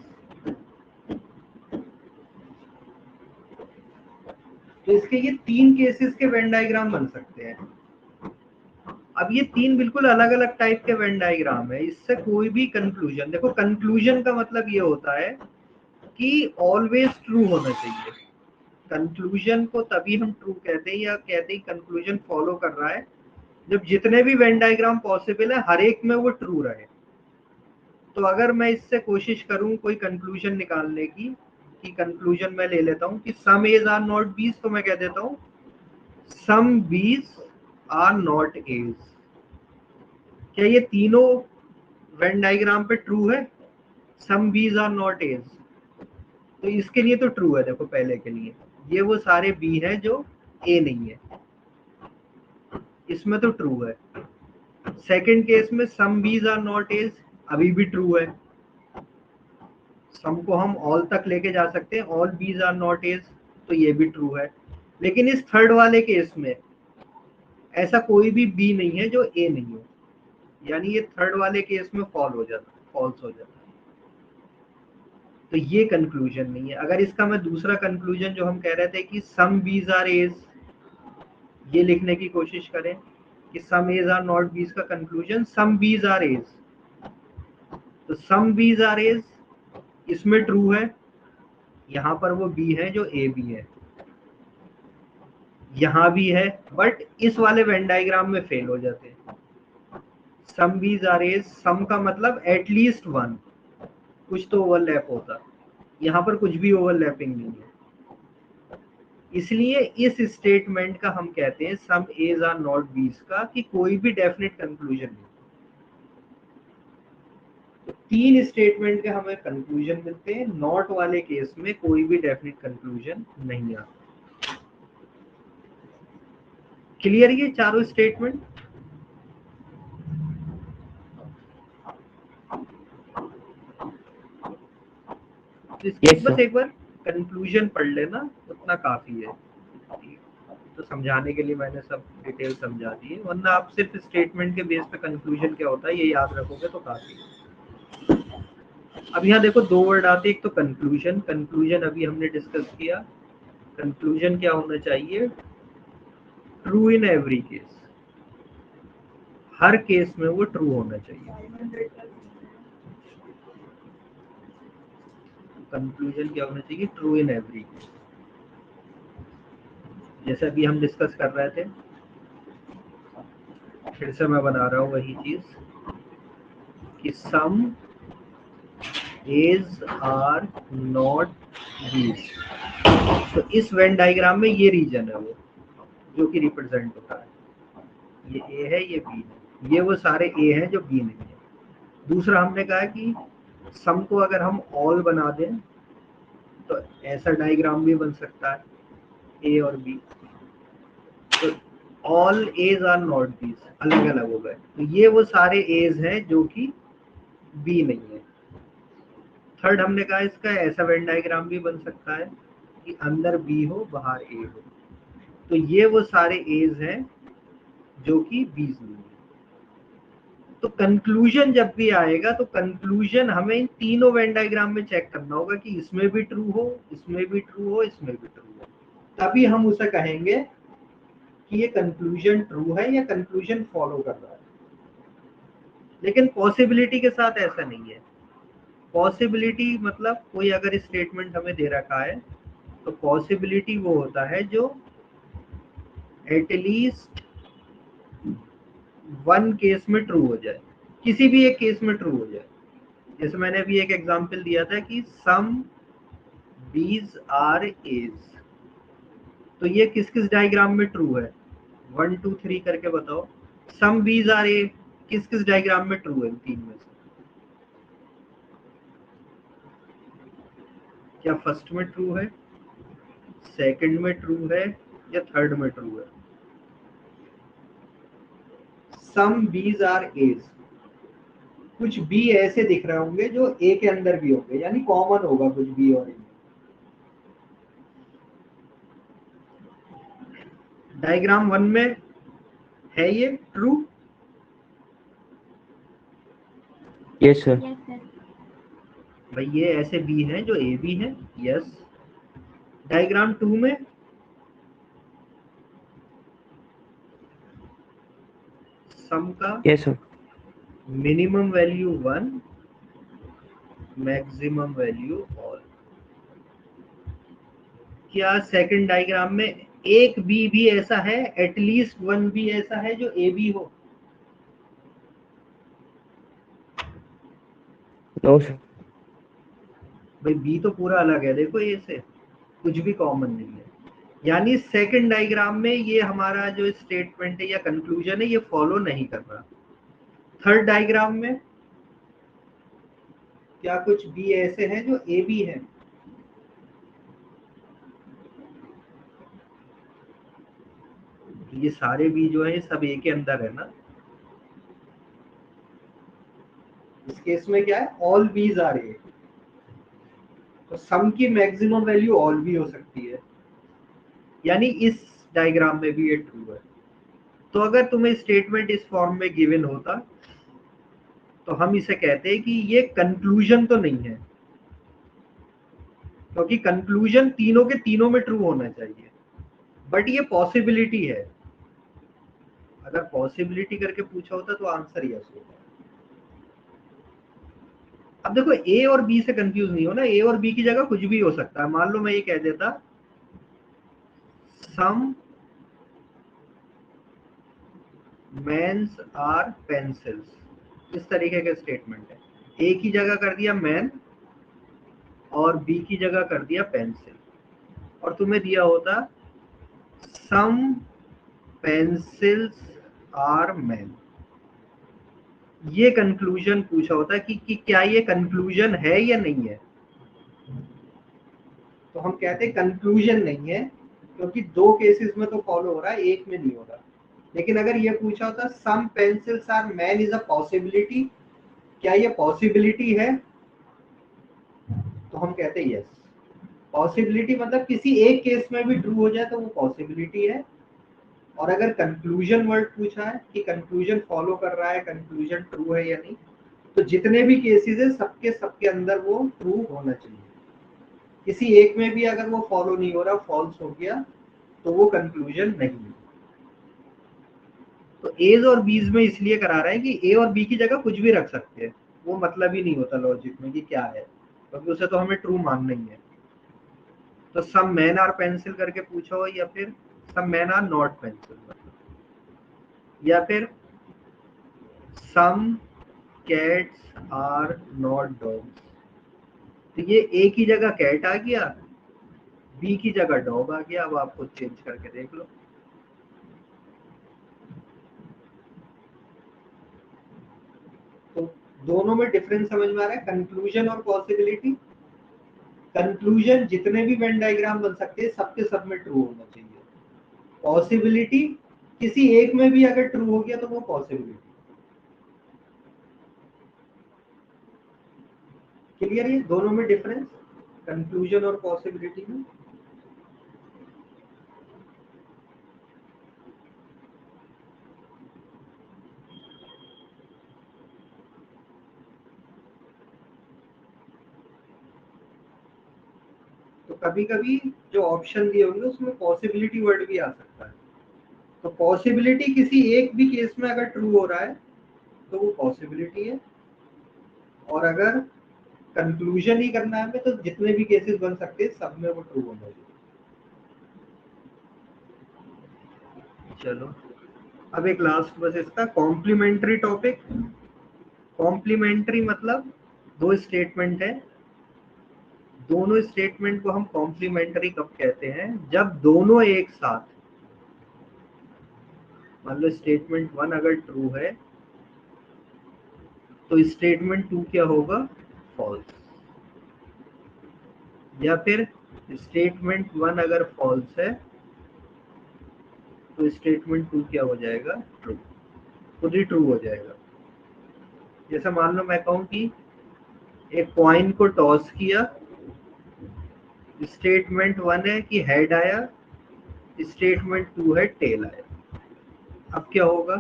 तो इसके ये तीन केसेस के वेन डायग्राम बन सकते हैं। अब ये तीन बिल्कुल अलग अलग टाइप के वेन डायग्राम है, इससे कोई भी कंक्लूजन, देखो कंक्लूजन का मतलब ये होता है कि ऑलवेज ट्रू होना चाहिए। कंक्लूजन को तभी हम ट्रू कहते हैं या कहते हैं कंक्लूजन फॉलो कर रहा है जब जितने भी वेन डायग्राम पॉसिबल है हर एक में वो ट्रू रहे। तो अगर मैं इससे कोशिश करूं कोई कंक्लूजन निकालने की, कि कंक्लूजन मैं ले लेता हूं कि सम एज आर नॉट बीज, तो मैं कह देता हूं सम बीज आर नॉट एज। क्या ये तीनों वेन डायग्राम पे ट्रू है? Some bees are not as, तो इसके लिए तो ट्रू है। देखो पहले के लिए ये वो सारे बी हैं जो ए नहीं है, इसमें तो ट्रू है। सेकंड केस में सम बीज आर नॉट एज, अभी भी ट्रू है। सम को हम ऑल तक लेके जा सकते हैं, all bees are not as, तो ये भी ट्रू है। लेकिन इस थर्ड वाले केस में ऐसा कोई भी बी नहीं है जो ए नहीं हो, यानी ये थर्ड वाले केस में फॉल हो जाता है, फॉल्स हो जाता है। तो ये कंक्लूजन नहीं है। अगर इसका मैं दूसरा कंक्लूजन जो हम कह रहे थे कि सम बीज आर एज, ये लिखने की कोशिश करें कि सम एज आर नॉट बीज का कंक्लूजन सम बीज आर एज, तो सम बीज आर एज इसमें ट्रू है, यहां पर वो बी है जो ए बी है, यहां भी है, बट इस वाले वेन डायग्राम में फेल हो जाते हैं। सम बीज आर एज, सम का मतलब एटलीस्ट वन, कुछ तो ओवरलैप होता, यहाँ पर कुछ भी ओवरलैपिंग नहीं है, इसलिए इस स्टेटमेंट का हम कहते हैं सम एज आर नॉट बीज का कि कोई भी डेफिनेट कंक्लूजन नहीं। तो तीन स्टेटमेंट के हमें कंक्लूजन मिलते हैं, नॉट वाले केस में कोई भी डेफिनेट कंक्लूजन नहीं आता। क्लियर ये चारों स्टेटमेंट? इसकी यस बस सर। एक बार कंक्लूजन पढ़ लेना, उतना काफी है। तो समझाने के लिए मैंने सब डिटेल समझा दी है, वरना आप सिर्फ स्टेटमेंट के बेस पे कंक्लूजन क्या होता है ये याद रखोगे तो काफी है। अब यहाँ देखो दो वर्ड आते हैं, एक तो कंक्लूजन, कंक्लूजन अभी हमने डिस्कस किया। कंक्लूजन क्या होना चाहिए? True in every case, her case में वो ट्रू होना चाहिए। कंक्लूजन क्या होना चाहिए? True in every case. जैसे अभी हम डिस्कस कर रहे थे, फिर से मैं बना रहा हूँ वही चीज कि सम एज आर नॉट बीज, तो इस वेन डायग्राम में ये रीजन है वो जो कि रिप्रेजेंट होता है, ये ए है ये बी है, ये वो सारे ए हैं जो बी नहीं है। दूसरा हमने कहा कि सम को अगर हम ऑल बना दें तो ऐसा डायग्राम भी बन सकता है, ए और बी, तो ऑल एज आर नॉट बीज अलग अलग हो गए, तो ये वो सारे एज हैं जो कि बी नहीं है। थर्ड हमने कहा इसका ऐसा वेन डायग्राम भी बन सकता है कि अंदर बी हो बाहर ए हो, तो ये वो सारे एज हैं जो कि बीज नहीं है। तो कंक्लूजन जब भी आएगा तो कंक्लूजन हमें इन तीनों वेन डायग्राम में चेक करना होगा कि इसमें भी ट्रू हो, इसमें भी ट्रू हो, इसमें भी ट्रू हो, तभी हम उसे कहेंगे कि ये कंक्लूजन ट्रू है या कंक्लूजन फॉलो कर रहा है। लेकिन पॉसिबिलिटी के साथ ऐसा नहीं है। पॉसिबिलिटी मतलब कोई अगर स्टेटमेंट हमें दे रखा है तो पॉसिबिलिटी वो होता है जो एटलीस्ट वन केस में ट्रू हो जाए, किसी भी एक केस में ट्रू हो जाए। जैसे मैंने अभी एक एग्जांपल दिया था कि सम बीज आर एज, तो ये किस किस डायग्राम में ट्रू है? 1 2 3 करके बताओ। सम बीज आर ए किस किस डायग्राम में ट्रू है इन तीन में से? क्या फर्स्ट में ट्रू है, सेकंड में ट्रू है, या थर्ड में ट्रू है? सम बीज आर एज, कुछ बी ऐसे दिख रहे होंगे जो ए के अंदर भी होंगे, यानी कॉमन होगा कुछ बी और ए। डायग्राम 1 में है ये ट्रू? Yes sir. भाई ये ऐसे बी हैं जो ए भी हैं, यस। डायग्राम 2 में सम का yes sir. Minimum value 1, maximum value all. क्या सेकंड डायग्राम में एक बी भी ऐसा है, एटलीस्ट वन बी ऐसा है जो ए बी हो? No sir. भाई बी तो पूरा अलग है, देखो ए से कुछ भी कॉमन नहीं है। यानी सेकंड डायग्राम में ये हमारा जो स्टेटमेंट है या कंक्लूजन है ये फॉलो नहीं कर रहा। थर्ड डायग्राम में क्या कुछ बी ऐसे हैं जो ए बी है? ये सारे बी जो है सब ए के अंदर है ना। इस केस में क्या है, ऑल बीज आर ए, तो सम की मैक्सिमम वैल्यू ऑल भी हो सकती है, यानी इस डायग्राम में भी ये ट्रू है। तो अगर तुम्हें स्टेटमेंट इस फॉर्म में गिवन होता तो हम इसे कहते हैं कि ये कंक्लूजन तो नहीं है, क्योंकि कंक्लूजन तीनों के तीनों में ट्रू होना चाहिए, बट ये पॉसिबिलिटी है। अगर पॉसिबिलिटी करके पूछा होता तो आंसर यस होता। अब देखो ए और बी से कंफ्यूज नहीं हो ना, ए और बी की जगह कुछ भी हो सकता है। मान लो मैं ये कह देता सम मैन्स आर पेंसिल्स, इस तरीके का स्टेटमेंट है। ए की जगह कर दिया मैन और बी की जगह कर दिया पेंसिल, और तुम्हें दिया होता सम पेंसिल्स आर मैन। ये कंक्लूजन पूछा होता कि क्या ये कंक्लूजन है या नहीं है। तो हम कहते हैं कंक्लूजन नहीं है, क्योंकि दो केसेस में तो फॉलो हो रहा है, एक में नहीं हो रहा। लेकिन अगर ये पूछा होता some pencils are man is a possibility, क्या ये पॉसिबिलिटी है, तो हम कहते हैं यस। पॉसिबिलिटी मतलब किसी एक केस में भी ट्रू हो जाए तो वो पॉसिबिलिटी है। और अगर कंक्लूजन वर्ड पूछा है कि कंक्लूजन फॉलो कर रहा है, कंक्लूजन ट्रू है या नहीं, तो जितने भी केसेस है सबके सबके अंदर वो ट्रू होना चाहिए। किसी एक में भी अगर वो फॉलो नहीं हो रहा, फॉल्स हो गया, तो वो कंक्लूजन नहीं है। तो एज और बीज में इसलिए करा रहे हैं कि ए और बी की जगह कुछ भी रख सकते हैं, वो मतलब ही नहीं होता लॉजिक में कि क्या है, क्योंकि उसे तो हमें ट्रू मानना ही है। तो सम मैन आर पेंसिल करके पूछा हो, या फिर some man are not pencil, या फिर some cats are not dogs, तो ये ए की जगह कैट आ गया, बी की जगह डॉग आ गया। अब आप खुद चेंज करके देख लो। तो दोनों में डिफरेंस समझ में आ रहा है, कंक्लूजन और पॉसिबिलिटी। कंक्लूजन जितने भी वेन डायग्राम बन सकते हैं सबके सब में ट्रू होना चाहिए। पॉसिबिलिटी किसी एक में भी अगर ट्रू हो गया तो वो पॉसिबिलिटी। क्लियर? ये दोनों में डिफरेंस कंक्लूजन और पॉसिबिलिटी में। तो कभी कभी जो ऑप्शन दिए होंगे उसमें पॉसिबिलिटी वर्ड भी आ सकता है। तो पॉसिबिलिटी किसी एक भी केस में अगर ट्रू हो रहा है तो वो पॉसिबिलिटी है, और अगर कंक्लूजन ही करना है हमें तो जितने भी केसेस बन सकते हैं सब में वो ट्रू होना चाहिए। चलो अब एक लास्ट बस इसका कॉम्प्लीमेंट्री टॉपिक। कॉम्प्लीमेंट्री मतलब दो स्टेटमेंट है, दोनों स्टेटमेंट को हम कॉम्प्लीमेंट्री कब कहते हैं, जब दोनों एक साथ, मान लो स्टेटमेंट 1 अगर ट्रू है तो स्टेटमेंट 2 क्या होगा, फॉल्स। या फिर स्टेटमेंट 1 अगर फॉल्स है तो स्टेटमेंट 2 क्या हो जाएगा, ट्रू, खुद ही ट्रू हो जाएगा। जैसे मान लो मैं कहूँ कि एक कॉइन को टॉस किया, स्टेटमेंट 1 है कि हेड आया, स्टेटमेंट 2 है टेल आया। अब क्या होगा,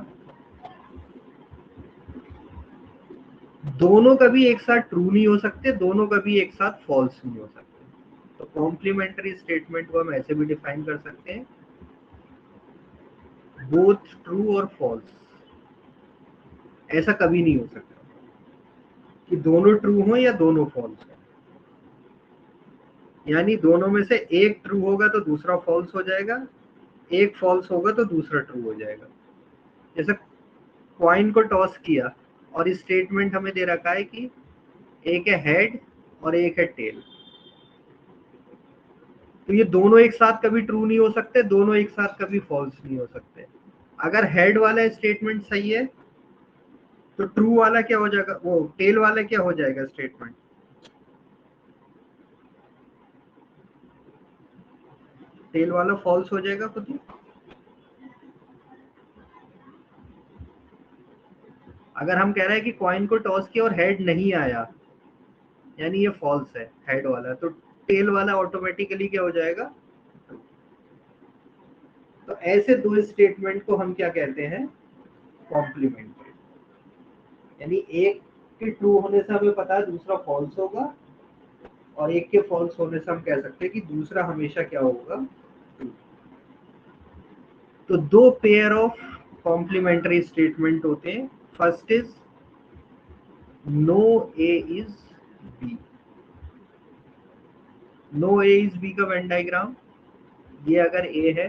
दोनों कभी एक साथ ट्रू नहीं हो सकते, दोनों कभी एक साथ फॉल्स नहीं हो सकते। तो कॉम्प्लीमेंट्री स्टेटमेंट को हम ऐसे भी डिफाइन कर सकते हैं, बोथ ट्रू और फॉल्स। ऐसा कभी नहीं हो सकता कि दोनों ट्रू हो या दोनों फॉल्स हो, यानी दोनों में से एक ट्रू होगा तो दूसरा फॉल्स हो जाएगा, एक फॉल्स होगा तो दूसरा ट्रू हो जाएगा। जैसे कॉइन को टॉस किया और स्टेटमेंट हमें दे रखा है कि एक है हेड और एक है टेल, तो ये दोनों एक साथ कभी ट्रू नहीं हो सकते, दोनों एक साथ कभी फॉल्स नहीं हो सकते। अगर हेड वाला स्टेटमेंट सही है तो ट्रू वाला क्या हो जाएगा, वो टेल वाला क्या हो जाएगा स्टेटमेंट, टेल वाला फॉल्स हो जाएगा खुद ही। अगर हम कह रहे हैं कि कॉइन को टॉस किया और हेड नहीं आया, यानी ये फॉल्स है हेड वाला, तो टेल वाला ऑटोमेटिकली क्या हो जाएगा। तो ऐसे दो स्टेटमेंट को हम क्या कहते हैं, कॉम्प्लीमेंट्री। यानी एक के ट्रू होने से हमें पता है दूसरा फॉल्स होगा, और एक के फॉल्स होने से हम कह सकते हैं कि दूसरा हमेशा क्या होगा, ट्रू। तो दो पेयर ऑफ कॉम्प्लीमेंट्री स्टेटमेंट होते हैं। First is no A is B. No A is B का वेन डायग्राम, ये अगर ए है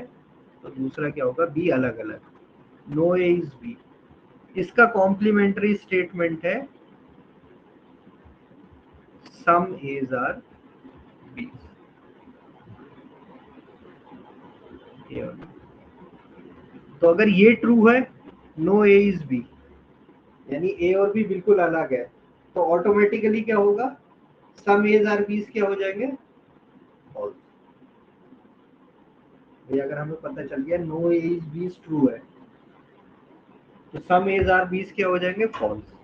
तो दूसरा क्या होगा, बी अलग अलग। नो ए इज बी, इसका कॉम्प्लीमेंट्री स्टेटमेंट है सम एज आर बी। तो अगर ये ट्रू है, नो ए इज बी, यानी ए और बी बिल्कुल अलग है, तो ऑटोमेटिकली क्या होगा, सम एज आर बीस क्या हो जाएंगे, फॉल्स। अगर हमें पता चल गया नो ए इज बीस ट्रू है, तो सम एज आर बीस क्या हो जाएंगे, फॉल्स।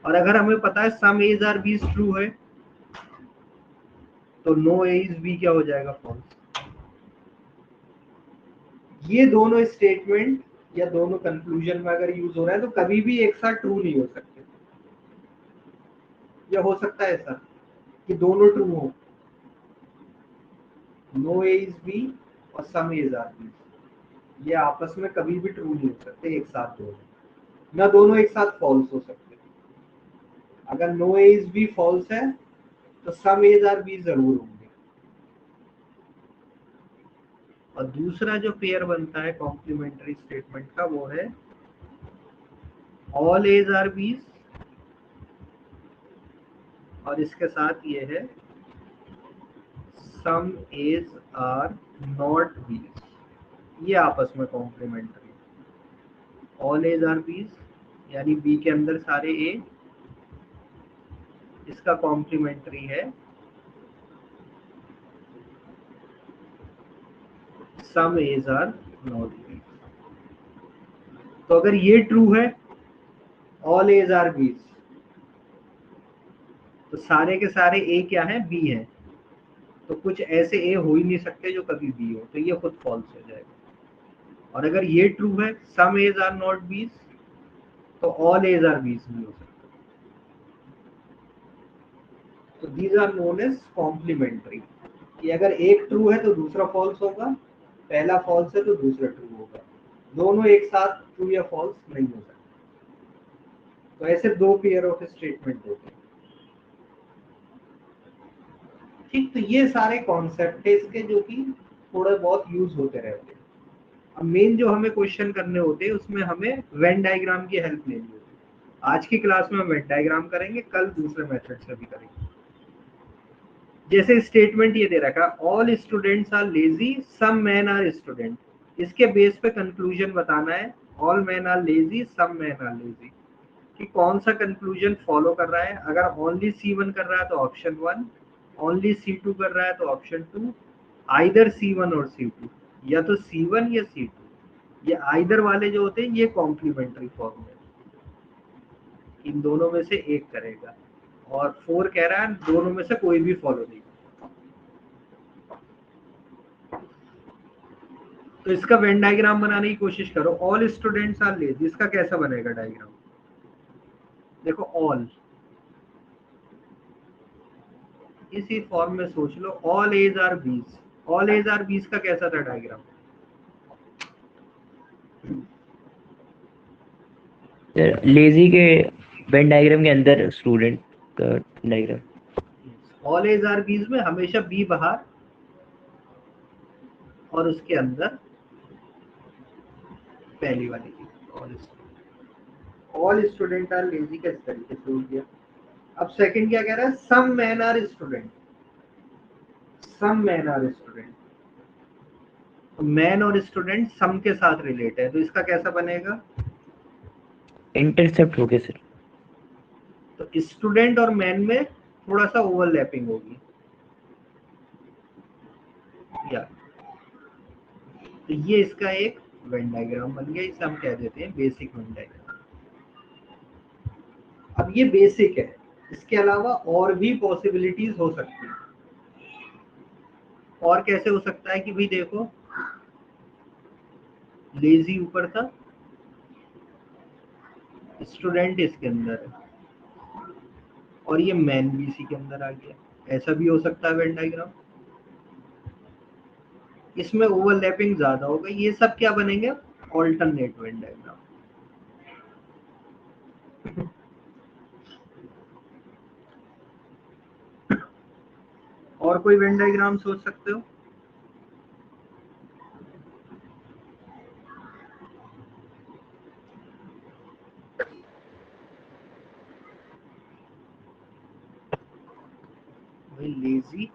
और अगर हमें पता है सम एज आर बीस ट्रू है, तो नो ए इज बी क्या हो जाएगा, फॉल्स। ये दोनों स्टेटमेंट या दोनों कंक्लूजन में अगर यूज हो रहा है तो कभी भी एक साथ ट्रू नहीं हो सकते। या हो सकता है ऐसा कि दोनों ट्रू हो, नो ए इज बी और सम एज आर बी, ये आपस में कभी भी ट्रू नहीं हो सकते एक साथ दोनों, ना दोनों एक साथ फॉल्स हो सकते। अगर no A is B false है तो सम एज आर बी जरूर होंगे। और दूसरा जो पेयर बनता है कॉम्प्लीमेंट्री स्टेटमेंट का, वो है ऑल एज आर बीज, और इसके साथ ये है सम एज आर नॉट बीज। ये आपस में कॉम्प्लीमेंट्री। ऑल एज आर बीज यानी बी के अंदर सारे ए, इसका कॉम्प्लीमेंट्री है सम एज आर नॉट बीज। तो अगर ये ट्रू है, ऑल एज आर बीज, तो सारे के सारे ए क्या है, बी है, तो कुछ ऐसे ए हो ही नहीं सकते जो कभी बी हो, तो ये खुद फॉल्स हो जाएगा। और अगर ये ट्रू है, सम एज आर नॉट बीज, तो ऑल एज आर बीज नहीं हो सकता। तो these are known as complementary, कि अगर एक ट्रू है तो दूसरा फॉल्स होगा, पहला फॉल्स है तो दूसरा ट्रू होगा, दोनों एक साथ ट्रू या फॉल्स नहीं हो सकते। तो ऐसे दो पेयर ऑफ स्टेटमेंट होते हैं। ठीक, तो ये सारे कॉन्सेप्ट है इसके जो कि थोड़े बहुत यूज होते रहते हैं। अब मेन जो हमें क्वेश्चन करने होते हैं उसमें हमें वेन डायग्राम की हेल्प लेनी होती है। आज की क्लास में हम वेन डायग्राम करेंगे, कल दूसरे मेथड से भी करेंगे। जैसे स्टेटमेंट ये दे रखा है, all students are lazy, some man are student. इसके बेस पे कंक्लूजन बताना है, all man are lazy, some man are lazy, कि कौन सा कंक्लूजन फॉलो कर रहा है। अगर ओनली C1 कर रहा है तो ऑप्शन 1, ओनली C2 कर रहा है तो ऑप्शन 2, आइदर C1 और C2, या तो C1 या C2। ये आइदर वाले जो होते हैं ये कॉम्प्लीमेंट्री फॉर्म है, इन दोनों में से एक करेगा। और 4 कह रहा है दोनों में से कोई भी फॉलो नहीं। तो इसका वेन डायग्राम बनाने की कोशिश करो। ऑल स्टूडेंट्स आर लेजी, इसका कैसा बनेगा डायग्राम? देखो ऑल, इसी फॉर्म में सोच लो, ऑल एज आर बीस, ऑल एज आर बीस का कैसा था डायग्राम? लेजी के वेन डायग्राम के अंदर स्टूडेंट का डायग्राम। ऑल एज आर बीस में हमेशा बी बाहर और उसके अंदर पहली वाली चीज, ऑल स्टूडेंट आर लेजी का इस तरीके से हो गया। अब सेकंड क्या कह रहा है? Some man are student, some man are student. तो मैन और स्टूडेंट सम के साथ रिलेट है, तो इसका कैसा बनेगा? इंटरसेप्ट हो गया सर। तो स्टूडेंट और मैन में थोड़ा सा ओवरलैपिंग होगी, या तो ये इसका एक वेन डायग्राम बन गया। इसे हम कह देते हैं बेसिक वेन डायग्राम। अब ये बेसिक है, इसके अलावा और भी पॉसिबिलिटीज हो सकती है। और कैसे हो सकता है कि भाई देखो, लेजी ऊपर था, स्टूडेंट इसके अंदर है, और ये मैन भी इसी के अंदर आ गया। ऐसा भी हो सकता है वेन डायग्राम। इसमें ओवरलैपिंग ज्यादा होगा, ये सब क्या बनेंगे? Alternate Venn diagram. और कोई वेन डायग्राम सोच सकते हो? भाई लेजी,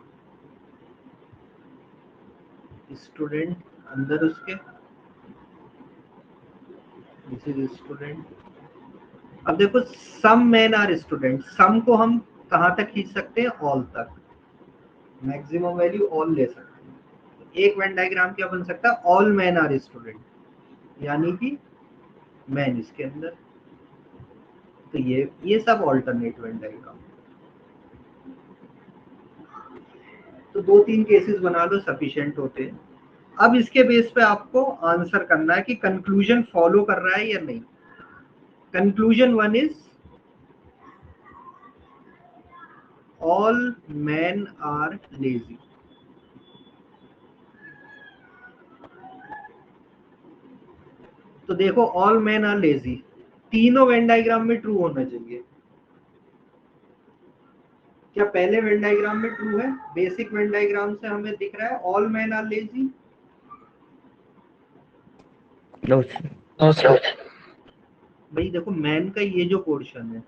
स्टूडेंट अंदर उसके, दिस इज स्टूडेंट। अब देखो, सम मैन आर स्टूडेंट, सम को हम कहाँ तक खींच सकते हैं? ऑल तक, मैक्सिमम वैल्यू ऑल ले सकते हैं। एक वेन डायग्राम क्या बन सकता है? ऑल मैन आर स्टूडेंट, यानी कि मैन इसके अंदर। तो ये सब ऑल्टरनेट वेन डायग्राम। तो 2-3 केसेस बना लो, सफिशिएंट होते हैं। अब इसके बेस पे आपको आंसर करना है कि कंक्लूजन फॉलो कर रहा है या नहीं। Conclusion 1 is all man are lazy. तो देखो, ऑल मैन आर लेजी तीनों वेन डायग्राम में ट्रू होना चाहिए। क्या पहले वेन डायग्राम में ट्रू है? बेसिक वेन डायग्राम से हमें दिख रहा है all man are lazy. No sir. भाई देखो, मैन का ये जो पोर्शन है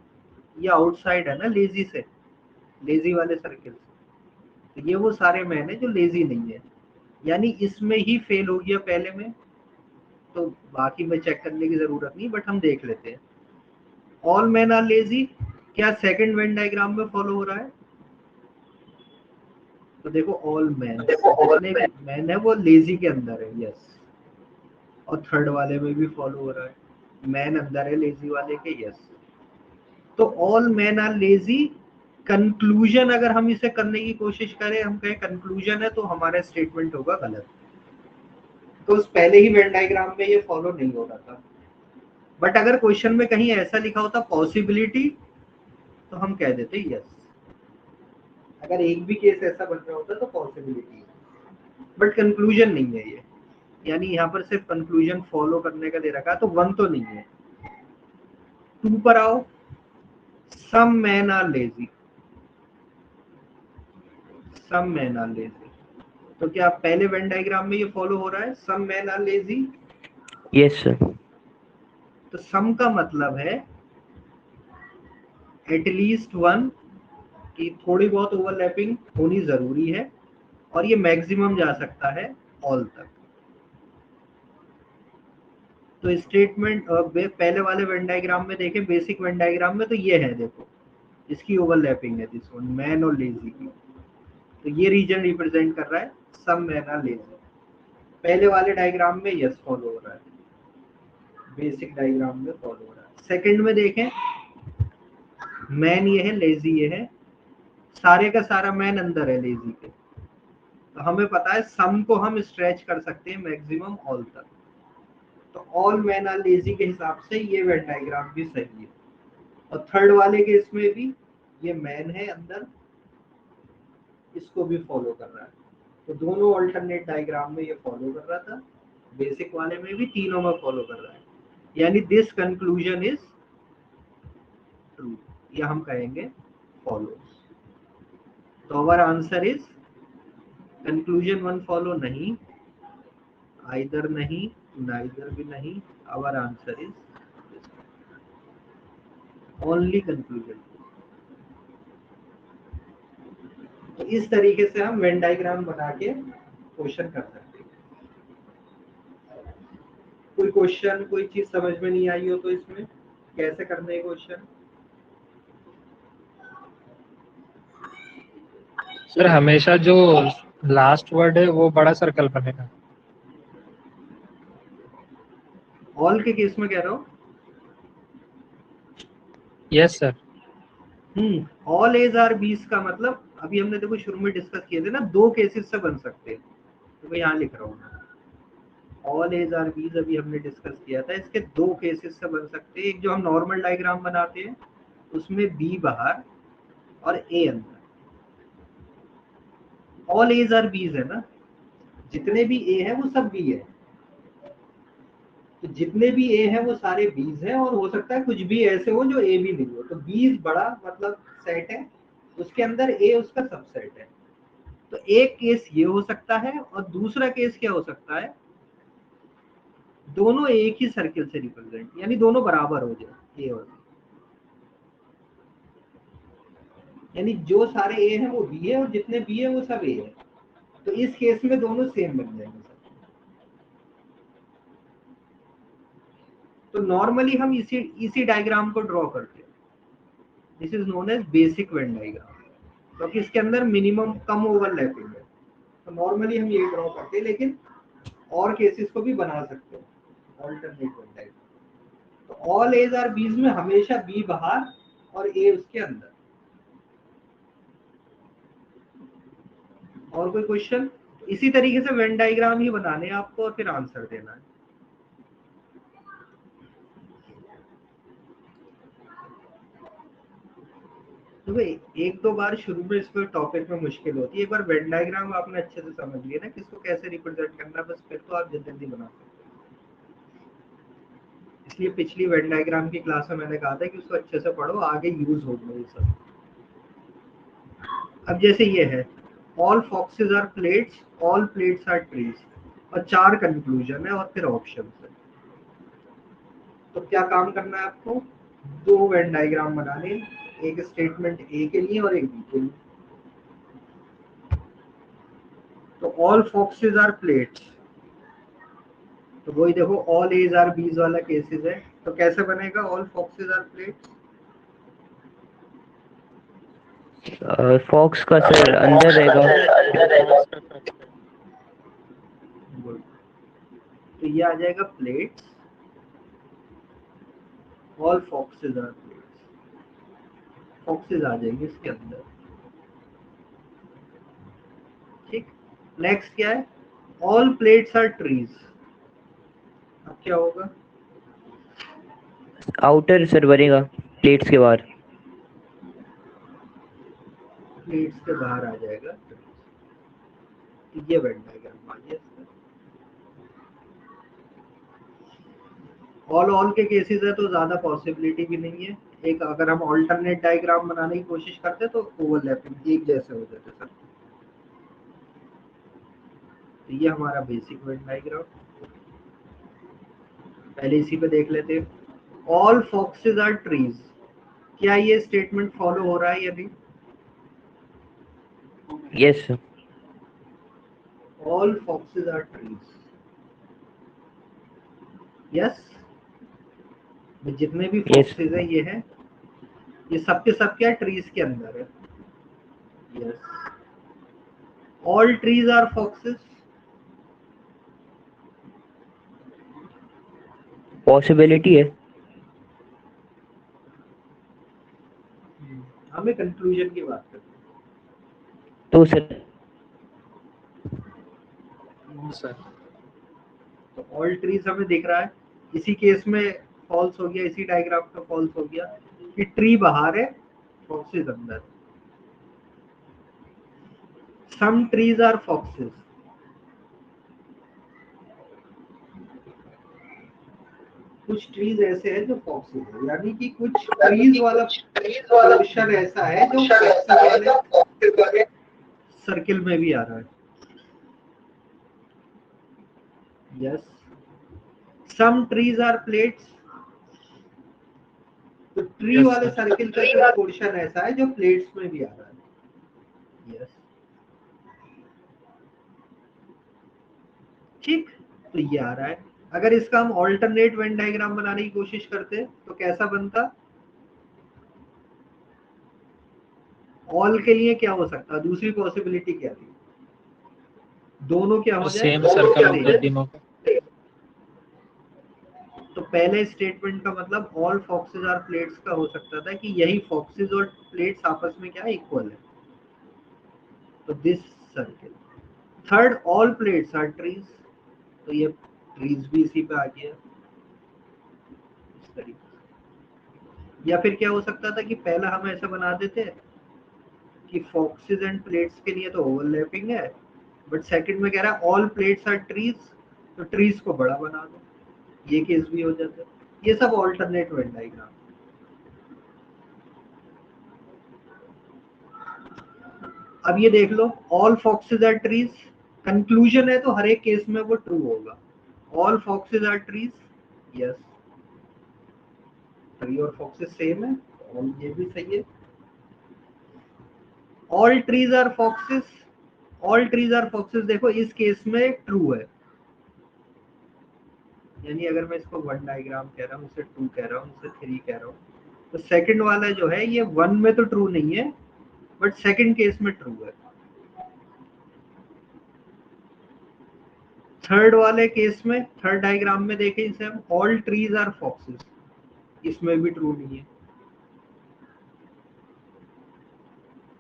ये आउटसाइड है ना लेजी से, लेजी वाले सर्किल से। तो ये वो सारे मैन है जो लेजी नहीं है, यानी इसमें ही फेल हो गया पहले में। तो बाकी में चेक करने की जरूरत नहीं, बट हम देख लेते हैं। ऑल मैन आर लेजी क्या सेकंड वेन डायग्राम में फॉलो हो रहा है? तो देखो, ऑल मैन, जितने भी मैन है वो लेजी के अंदर है, यस। और थर्ड वाले में भी फॉलो हो रहा है, मैन अंदर है लेजी वाले के, यस। तो all man are lazy. Conclusion अगर हम इसे करने की कोशिश करें, हम कहें कंक्लूजन है, तो हमारा स्टेटमेंट होगा गलत। तो उस पहले ही वेन डायग्राम में ये फॉलो नहीं हो रहा था। बट अगर क्वेश्चन में कहीं ऐसा लिखा होता पॉसिबिलिटी, तो हम कह देते यस। अगर एक भी केस ऐसा बन रहा होता तो पॉसिबिलिटी है, बट कंक्लूजन नहीं है ये। यानी यहाँ पर सिर्फ कंक्लूजन फॉलो करने का दे रखा, तो 1 तो नहीं है। 2 पर आओ, some man are lazy, some man are lazy. तो क्या पहले वेन डायग्राम में ये फॉलो हो रहा है, some man are lazy? Yes sir. तो सम का मतलब है एटलीस्ट वन, की थोड़ी बहुत ओवरलैपिंग होनी जरूरी है, और ये मैक्सिमम जा सकता है ऑल तक। तो स्टेटमेंट पहले वाले वेन डायग्राम में देखें, बेसिक वेन डायग्राम में तो ये है, देखो इसकी ओवरलैपिंग है, दिस वन मैन और लेजी की। तो ये रीजन रिप्रेजेंट कर रहा है सम मैन और लेजी। पहले वाले डायग्राम में यस फॉलो हो रहा है, बेसिक डायग्राम में फॉलो हो रहा है। सेकंड में देखें, मैन ये है, लेजी ये है, सारे का सारा मैन अंदर है लेजी के। तो हमें पता है सम को हम स्ट्रेच कर सकते हैं मैक्सिमम ऑल तक। तो ऑल मैन आर लेजी के हिसाब से ये वेन डायग्राम भी सही है। और थर्ड वाले केस में भी ये मैन है अंदर, इसको भी फॉलो कर रहा है। तो दोनों अल्टरनेट डायग्राम में ये फॉलो कर रहा था, बेसिक वाले में भी तीनों में फॉलो कर रहा है, यानी दिस कंक्लूजन इज ट्रू, या हम कहेंगे फॉलोस। तो our answer is conclusion one follow नहीं, आइदर नहीं, नाइदर भी नहीं, our answer is only conclusion. तो इस तरीके से हम वेन डायग्राम बना के क्वेश्चन कर सकते हैं। कोई क्वेश्चन, कोई चीज समझ में नहीं आई हो तो इसमें कैसे करना है क्वेश्चन? सर हमेशा जो लास्ट वर्ड है वो बड़ा सर्कल बनेगा। ऑल के केस में कह रहा हूँ। Yes sir. All A's are B's का मतलब अभी हमने देखो शुरू में डिस्कस किए थे ना, दो केसेस से बन सकते हैं। तो मैं यहाँ लिख रहा हूँ ऑल एज आर बीज, अभी हमने डिस्कस किया था, इसके दो केसेस से बन सकते हैं। एक जो हम नॉर्मल डायग्राम बनाते हैं उसमें बी बाहर और ए अंदर। ऑल एज आर बीज है ना, जितने भी ए है वो सब बी है। तो जितने भी ए है वो सारे बीज है, और हो सकता है कुछ भी ऐसे हो जो ए भी नहीं हो। तो बीज बड़ा मतलब सेट है, उसके अंदर ए उसका सबसेट है। तो एक केस ये हो सकता है, और दूसरा केस क्या हो सकता है, दोनों एक ही सर्किल से रिप्रेजेंट, यानी दोनों बराबर हो जाए ए और बी, यानी जो सारे ए हैं वो बी है और जितने बी है वो सब ए है। तो इस केस में दोनों सेम बन जाएंगे सब। तो नॉर्मली हम इसी डायग्राम को ड्रॉ करते हैं, this is known as basic Venn diagram, क्योंकि इसके अंदर मिनिमम कम ओवरलैपिंग है। तो नॉर्मली हम ये ड्रॉ करते हैं, लेकिन और केसेस को भी बना सकते हैं ऑल्टरनेट वेन डायग्राम। तो ऑल एज आर बीज में हमेशा बी बाहर और ए उसके अंदर। और कोई क्वेश्चन? इसी तरीके से वेन डायग्राम ही बनाने हैं आपको और फिर आंसर देना है। तो भाई एक दो बार शुरू में इसको टॉपिक में मुश्किल होती है, एक बार वेन डायग्राम आपने अच्छे से समझ लिया ना किसको कैसे रिप्रेजेंट करना, बस फिर तो आप जल्दी जल्दी बना सकते हो। इसलिए पिछली वेन डायग्राम की क्लास में मैंने कहा था कि उसको अच्छे से पढ़ो, आगे यूज होगा ये सब। अब जैसे ये है all foxes are plates, all plates are trees, और चार कंक्लूजन है और फिर ऑप्शन है। तो क्या काम करना है आपको, दो वेन डायग्राम बनाने, एक स्टेटमेंट ए के लिए और एक बी के लिए। तो ऑल फॉक्सेस आर प्लेट्स, तो वही देखो ऑल एज आर बीज वाला केसेस है। तो कैसे बनेगा all foxes are plates? Fox का सर अंदर रहेगा। गुड। तो ये आ जाएगा plates, all foxes are plates, foxes आ जाएंगे इसके अंदर। ठीक। नेक्स्ट क्या है, ऑल प्लेट्स आर ट्रीज। अब क्या होगा, आउटर सर बनेगा प्लेट्स के बाहर। प्लेट्स के बाहर आ जाएगा। तो ये वेन डायग्राम आ गया इसका। ऑल के केसेस है तो ज्यादा पॉसिबिलिटी भी नहीं है। एक अगर हम ऑल्टरनेट डायग्राम बनाने की कोशिश करते तो ओवरलैपिंग एक जैसे हो जाते सर। तो ये हमारा बेसिक वेन डायग्राम। पहले इसी पे देख लेते। ऑल फॉक्सेस आर ट्रीज, क्या ये स्टेटमेंट फॉलो हो रहा है या नहीं? Yes sir. All foxes are trees, yes. जितने भी Yes. फॉक्सेस है ये है, ये सब के सब क्या ट्रीज के अंदर है। Yes, all trees are foxes. Possibility है। हमें कंक्लूजन की बात करते हैं। तो सर सर तो ऑल ट्रीज हमें दिख रहा है, इसी केस में फॉल्स हो गया, इसी डायग्राम का फॉल्स हो गया कि ट्री बाहर है, फॉक्सेस अंदर। सम ट्रीज आर फॉक्सेस, कुछ ट्रीज ऐसे हैं जो फॉक्सेस है, यानी कि कुछ ट्रीज वाला पोर्शन ऐसा है जो फॉक्सेस वाले सर्किल में भी आ रहा है। Yes, some trees are plates, तो ट्री Yes, वाले sir. सर्किल का कुछ पोर्शन ऐसा है जो प्लेट्स में भी आ रहा है। यस, ठीक, तो ये आ रहा है। अगर इसका हम ऑल्टरनेट वेन डायग्राम बनाने की कोशिश करते तो कैसा बनता? ऑल के लिए क्या हो सकता है, दूसरी पॉसिबिलिटी क्या थी? दोनों क्या हो जाए, सेम सर्कल हो गया same। तीनों का। तो पहले स्टेटमेंट का मतलब ऑल फॉक्सेस आर प्लेट्स का हो सकता था कि यही फॉक्सेस और प्लेट्स आपस में क्या इक्वल है, तो this circle. Third, all plates are trees, तो ये ट्रीज भी इसी पे आ गया इस तरीके से। या फिर क्या हो सकता था कि पहला हम ऐसा बना देते कि फॉक्सेस एंड प्लेट्स के लिए तो ओवरलैपिंग है, बट सेकंड में कह रहा है ऑल प्लेट्स आर ट्रीज, तो ट्रीज को बड़ा बना दो, ये केस भी हो जाता है। ये सब ऑल्टरनेट वेन डायग्राम। अब ये देख लो, all foxes are trees, conclusion है तो हर एक केस में वो ट्रू होगा। All foxes are trees, yes, tree और फॉक्सेस सेम है, ऑल ये भी सही है। All trees are foxes, all trees are foxes देखो इस केस में ट्रू है, यानी अगर मैं इसको वन डायग्राम कह रहा हूँ, इसे टू कह रहा हूँ, इसे थ्री कह रहा हूँ, तो सेकंड वाला जो है ये वन में तो ट्रू नहीं है, बट सेकंड केस में ट्रू है। थर्ड वाले केस में, थर्ड डायग्राम में देखें इसे हम, ऑल ट्रीज आर फॉक्सेस, इसमें भी ट्रू नहीं है।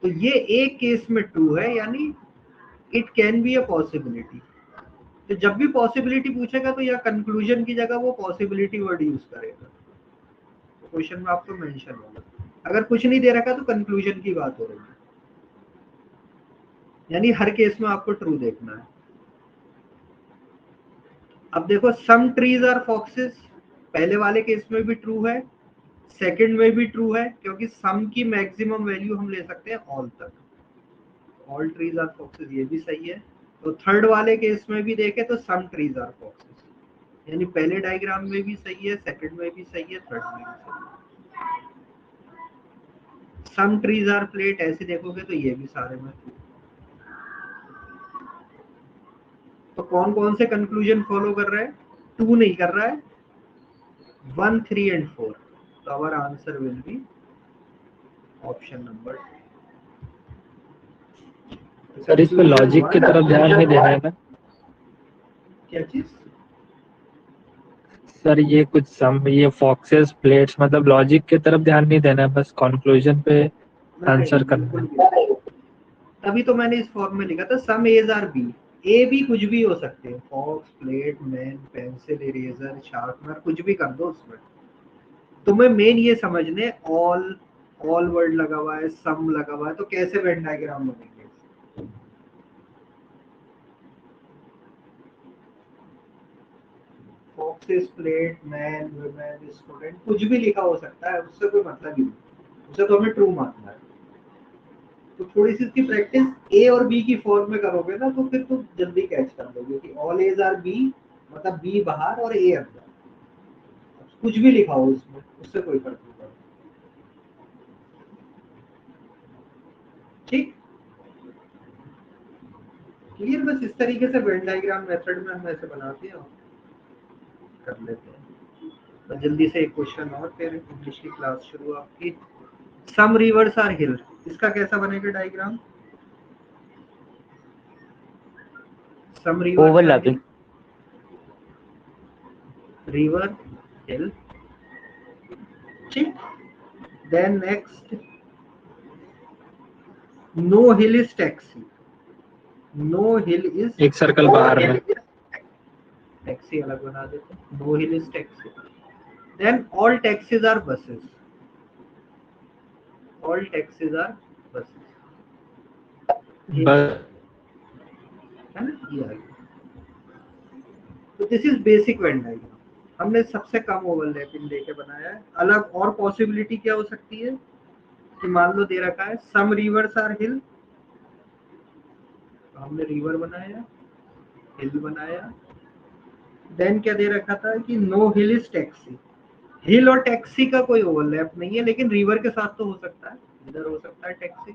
तो ये एक केस में ट्रू है, यानी it can be a possibility. तो जब भी पॉसिबिलिटी पूछेगा तो या कंक्लूजन की जगह वो पॉसिबिलिटी वर्ड यूज करेगा, तो क्वेश्चन में आपको मेंशन होगा। अगर कुछ नहीं दे रखा तो कंक्लूजन की बात हो रही है, यानी हर केस में आपको ट्रू देखना है। अब देखो, सम ट्रीज आर फॉक्सेस, पहले वाले केस में भी ट्रू है, सेकंड में भी ट्रू है, क्योंकि सम की मैक्सिमम वैल्यू हम ले सकते हैं ऑल तक। ऑल ट्रीज आर फॉक्सेस ये भी सही है। तो थर्ड वाले केस में भी देखें तो सम ट्रीज आर फॉक्सेस, यानी पहले डायग्राम में भी सही है, सेकंड में भी सही है, थर्ड में भी सही है। सम ट्रीज आर प्लेट, ऐसे देखोगे तो ये भी सारे में true। तो कौन कौन से कंक्लूजन फॉलो कर रहा है? टू नहीं कर रहा है, 1, 3 एंड 4। तो our answer will be option number. Sir इस पे लॉजिक की तरफ ध्यान नहीं देना है ना? क्या चीज? सर ये कुछ सम, ये फॉक्सेस प्लेट्स, मतलब लॉजिक की तरफ ध्यान नहीं देना है, बस कंक्लूजन पे आंसर करना है। तभी तो मैंने इस फॉर्म में लिखा था, some A's are B. A भी कुछ भी हो सकते हैं, fox, plate, man, pencil, eraser, sharpener, कुछ भी कर दो उसमें। तुम्हें मेन ये समझने, ऑल, ऑल वर्ड लगा हुआ है, सम लगा हुआ है, तो कैसे वेन डायग्राम बनेंगे। Foxes, plate, man, women, student, कुछ भी लिखा हो सकता है, उससे कोई मतलब ही नहीं, उसे तो हमें ट्रू मानना है। तो थोड़ी सी इसकी प्रैक्टिस ए और बी की फॉर्म में करोगे ना, तो फिर तुम जल्दी कैच कर लोगे कि ऑल एज आर बी, मतलब बी बाहर और ए अंदर। कुछ भी लिखाओ उसमें, उससे कोई फर्क नहीं पड़ता। ठीक, क्लियर। बस इस तरीके से वेन डायग्राम मेथड में हम ऐसे बनाते हैं और कर लेते हैं। तो जल्दी से एक क्वेश्चन और, फिर इंग्लिश की क्लास शुरू आपकी। सम रिवर्स आर हिल, इसका कैसा बनेगा diagram? Some rivers are overlapping. River hill. ठीक, then next, no hill is taxi. No hill is, एक सर्कल बाहर में। टैक्सी अलग बना देते हैं, no hill is taxi. Then all taxis are buses, all taxis are buses, bus है ना, ये आ गया। तो this is basic Venn diagram. हमने सबसे कम ओवरलैपिंग देके बनाया है। अलग और पॉसिबिलिटी क्या हो सकती है कि मान लो दे रखा है सम रिवर्स आर हिल, तो हमने रिवर बनाया, हिल बनाया। देन क्या दे रखा था कि नो हिल इज टैक्सी। हिल और टैक्सी का कोई ओवरलैप नहीं है, लेकिन रिवर के साथ तो हो सकता है, इधर हो सकता है टैक्सी।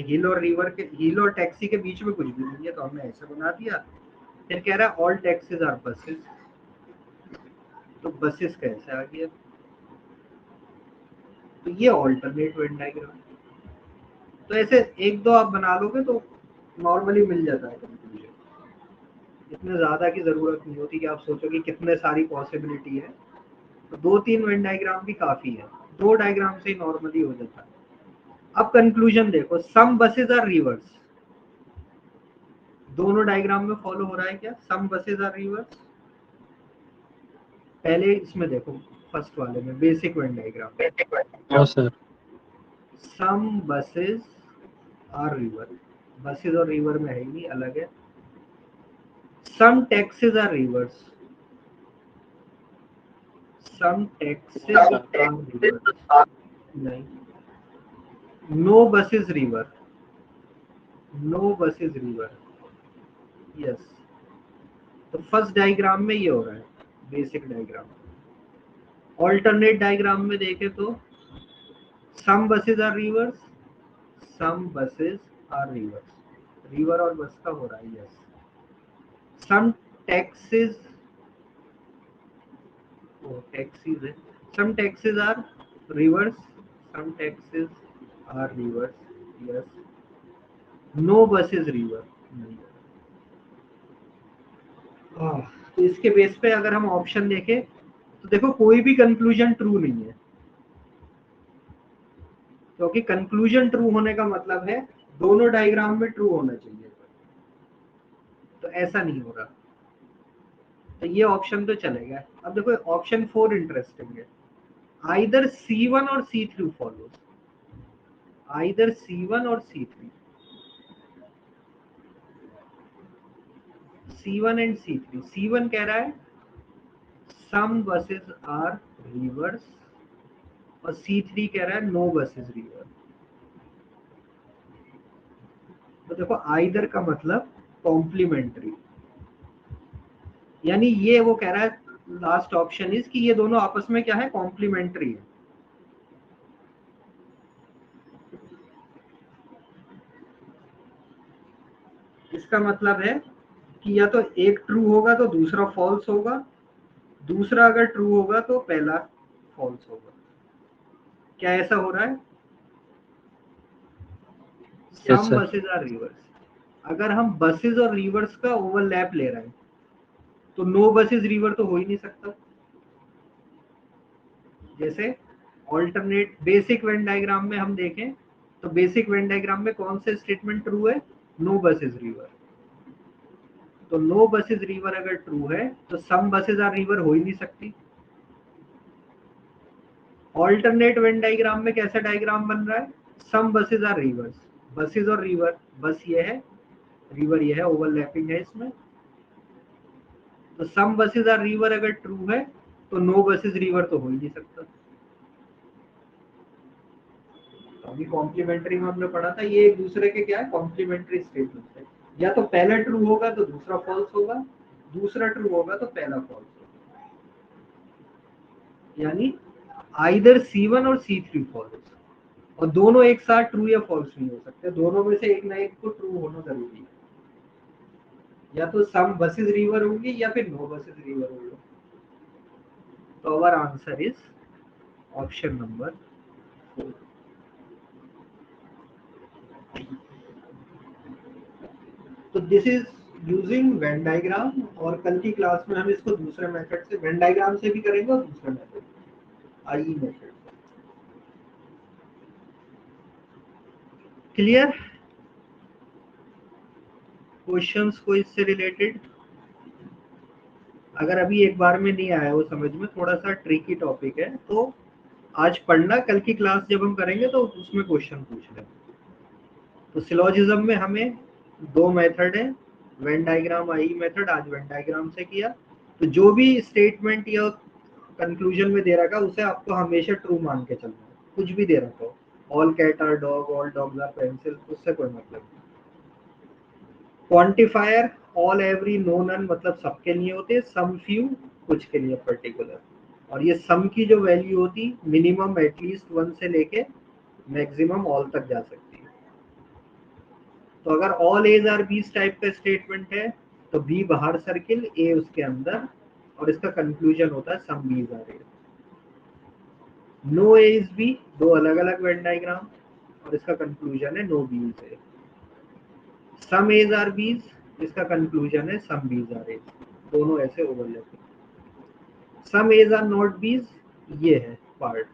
हिल और रिवर के, हिल और टैक्सी के बीच में कुछ भी नहीं है, तो हमने ऐसे बना दिया। फिर कह रहा है ऑल टैक्सीज आर बसेस, तो बसेस कैसे आ गया? तो ये ऑल्टरनेट वेन डायग्राम। तो ऐसे एक दो आप बना लोगे तो नॉर्मली मिल जाता है कंक्लूजन। इतने ज्यादा की जरूरत नहीं होती कि आप सोचो कि कितने सारी पॉसिबिलिटी है। तो 2-3 वेन डायग्राम भी काफी है, 2 डायग्राम से नॉर्मली हो जाता है। अब कंक्लूजन देखो, सम बसेज आर रिवर्स, दोनों डायग्राम में फॉलो हो रहा है क्या? Some buses are rivers. पहले इसमें देखो, फर्स्ट वाले में बेसिक वेन डायग्राम, हाँ sir. Some buses are river, buses और रिवर में है ही नहीं, अलग है। Some taxes are rivers, some taxes are rivers, नहीं। No buses river, no buses river, yes. तो फर्स्ट डायग्राम में ये हो रहा है, बेसिक डायग्राम। ऑल्टरनेट डायग्राम में देखें तो some buses are rivers, some buses are rivers, river और बस का हो रहा है, यस। सम टैक्सेस, टैक्सीज है, some taxes are rivers, some taxes are rivers, yes. No buses river, नहीं। तो इसके बेस पे अगर हम ऑप्शन देखें तो देखो कोई भी कंक्लूजन ट्रू नहीं है, क्योंकि कंक्लूजन ट्रू होने का मतलब है दोनों डायग्राम में ट्रू होना चाहिए, तो ऐसा नहीं हो रहा। तो ये ऑप्शन तो चलेगा। अब देखो ऑप्शन 4 इंटरेस्टिंग है, आइदर C1 और C3 फॉलोज, आइदर C1 और C3, C1 and C3। C1 कह रहा है सम बसेस आर रिवर्स, और C3 कह रहा है नो बसेस रिवर। तो देखो आइदर का मतलब कॉम्प्लीमेंट्री, यानी ये वो कह रहा है लास्ट ऑप्शन इज कि ये दोनों आपस में क्या है, कॉम्प्लीमेंट्री है। इसका मतलब है कि या तो एक ट्रू होगा तो दूसरा फॉल्स होगा, दूसरा अगर ट्रू होगा तो पहला फॉल्स होगा। क्या ऐसा हो रहा है? Yes some sir. Buses are rivers, अगर हम बसेज और रिवर्स का ओवरलैप ले रहे हैं तो नो बसेज रिवर तो हो ही नहीं सकता। जैसे ऑल्टरनेट बेसिक वेन डायग्राम में हम देखें तो बेसिक वेन डायग्राम में कौन से स्टेटमेंट ट्रू है? No buses river. तो नो बसेज रिवर अगर ट्रू है तो सम बसेज आर रिवर हो ही नहीं सकती। ऑल्टरनेट वेन डायग्राम में कैसा डायग्राम बन रहा है? सम बसेज आर रिवर्स, बसेज और रिवर, बस ये है, रिवर ये है, ओवरलैपिंग है इसमें। तो सम बसेज आर रिवर अगर ट्रू है तो नो बसेज रिवर तो हो ही नहीं सकता। तो अभी कॉम्प्लीमेंट्री में हमने पढ़ा था, ये एक दूसरे के क्या है, कॉम्प्लीमेंट्री स्टेटमेंट है। या तो पहला ट्रू होगा तो दूसरा फॉल्स होगा, दूसरा ट्रू होगा तो पहला फॉल्स होगा। यानी आइदर C1 और C3 फॉल्स, और दोनों एक साथ ट्रू या फॉल्स नहीं हो सकते, दोनों में से एक ना एक को ट्रू होना जरूरी है, या तो सम बसेस रिवर होंगी या फिर नो बसेस रिवर होंगे। तो our answer is option number 4। तो this is using Venn diagram, और कल की क्लास में हम इसको दूसरे मेथड से, वेन डायग्राम से भी करेंगे और दूसरे method I method. Clear? Questions को इससे रिलेटेड अगर अभी एक बार में नहीं आया वो समझ में, थोड़ा सा ट्रिकी टॉपिक है, तो आज पढ़ना, कल की क्लास जब हम करेंगे तो उसमें क्वेश्चन पूछ लें। तो सिलोजिज्म में हमें दो मेथड है, वेन डायग्राम आई मेथड, आज वेन डायग्राम से किया। तो जो भी स्टेटमेंट या कंक्लूजन में दे रखा उसे आपको हमेशा ट्रू मान के चलना है, कुछ भी दे रखा हो, all cat are dog, all dogs are pencil, उससे कोई मतलब नहीं। Quantifier all every no none मतलब सबके लिए होते, सम फ्यू कुछ के लिए पर्टिकुलर, और ये सम की जो वैल्यू होती मिनिमम एटलीस्ट 1 से लेके मैक्सिमम ऑल तक जा सकती है। तो अगर ऑल एज आर बीस टाइप का स्टेटमेंट है तो बी बाहर सर्किल, ए उसके अंदर, और इसका कंक्लूजन होता है सम बीज are A. No A is B, दो अलग अलग वेन डायग्राम, और इसका कंक्लूजन है no B is A. Some A's are B's, इसका कंक्लूजन है सम बीज आर ए, दोनों ऐसे overlapping. Some A's are not B's, ये है पार्ट,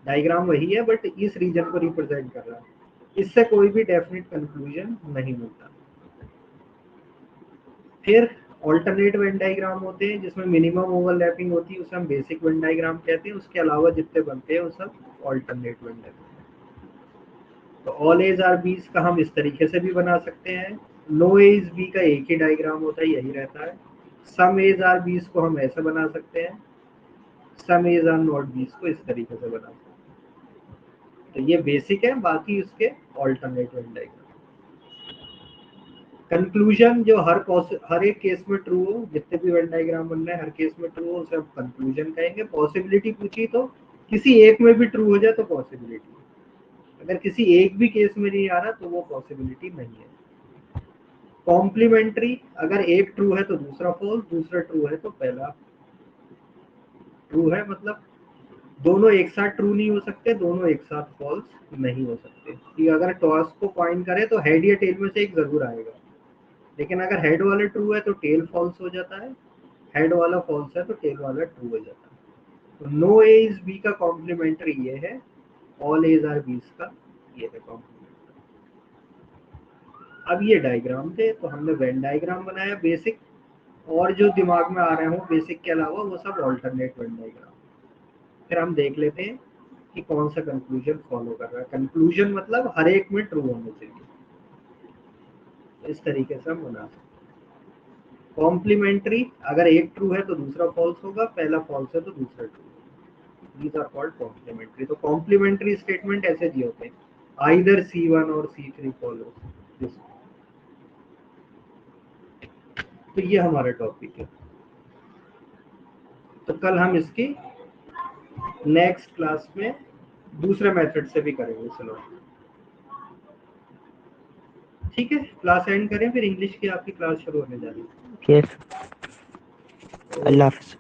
डायग्राम वही है बट इस रीजन को रिप्रेजेंट कर रहा है, इससे कोई भी डेफिनेट कंक्लूजन नहीं मिलता। फिर ऑल्टरनेट वेन डायग्राम होते हैं जिसमें मिनिमम ओवरलैपिंग होती है, उसे हम बेसिक वेन डायग्राम कहते हैं, उसके अलावा जितने बनते हैं वो सब ऑल्टरनेट वेन डायग्राम। तो ऑल एज आर बीज का हम इस तरीके से भी बना सकते हैं, नो एज बी का एक ही डायग्राम होता है, यही रहता है। सम एज आर बीज को हम ऐसे बना सकते हैं, सम एज आर नॉट बीज को इस तरीके से बना सकते हैं। तो ये बेसिक है, बाकी उसके ऑल्टरनेट वेन डायग्राम। कंक्लूजन जो हर एक केस में ट्रू हो, जितने भी वेन डायग्राम बन रहे हैं हर केस में ट्रू हो, उसे हम कंक्लूजन कहेंगे। पॉसिबिलिटी पूछी तो किसी एक में भी ट्रू हो जाए तो पॉसिबिलिटी, अगर किसी एक भी केस में नहीं आ रहा तो वो पॉसिबिलिटी नहीं है। कॉम्प्लीमेंट्री, अगर एक ट्रू है तो दूसरा फॉल्स, दूसरा ट्रू है तो पहला ट्रू है, मतलब दोनों एक साथ ट्रू नहीं हो सकते, दोनों एक साथ फॉल्स नहीं हो सकते। कि अगर टॉस को पॉइंट करें तो हेड या टेल में से एक जरूर आएगा, लेकिन अगर हेड वाला ट्रू है तो टेल फॉल्स हो जाता है, हेड वाला फॉल्स है तो टेल वाला ट्रू हो जाता है। तो नो ए इज बी का कॉम्प्लीमेंट्री ये है, ऑल एज आर बीस का ये है कॉम्प्लीमेंट्री। अब ये डायग्राम थे तो हमने वेन डायग्राम बनाया बेसिक, और जो दिमाग में आ रहे हो बेसिक के अलावा वो सब ऑल्टरनेट वेन डायग्राम। फिर हम देख लेते हैं कि कौन सा कंक्लूजन फॉलो कर रहा है। कंक्लूजन मतलब हर एक में ट्रू होना चाहिए, इस तरीके से हम बना सकते हैं। कॉम्प्लीमेंट्री, अगर एक ट्रू है तो दूसरा फॉल्स होगा, पहला फॉल्स है तो दूसरा true. These are called complementary। तो कॉम्प्लीमेंट्री स्टेटमेंट ऐसे दिए होते हैं, आइदर C1 और C3 फॉलोज दिस। तो ये हमारा टॉपिक है। तो कल हम इसकी नेक्स्ट क्लास में दूसरे मेथड से भी करेंगे। चलो ठीक है, क्लास एंड करें, फिर इंग्लिश की आपकी क्लास शुरू होने जा रही है। यस, अल्लाह हाफिज।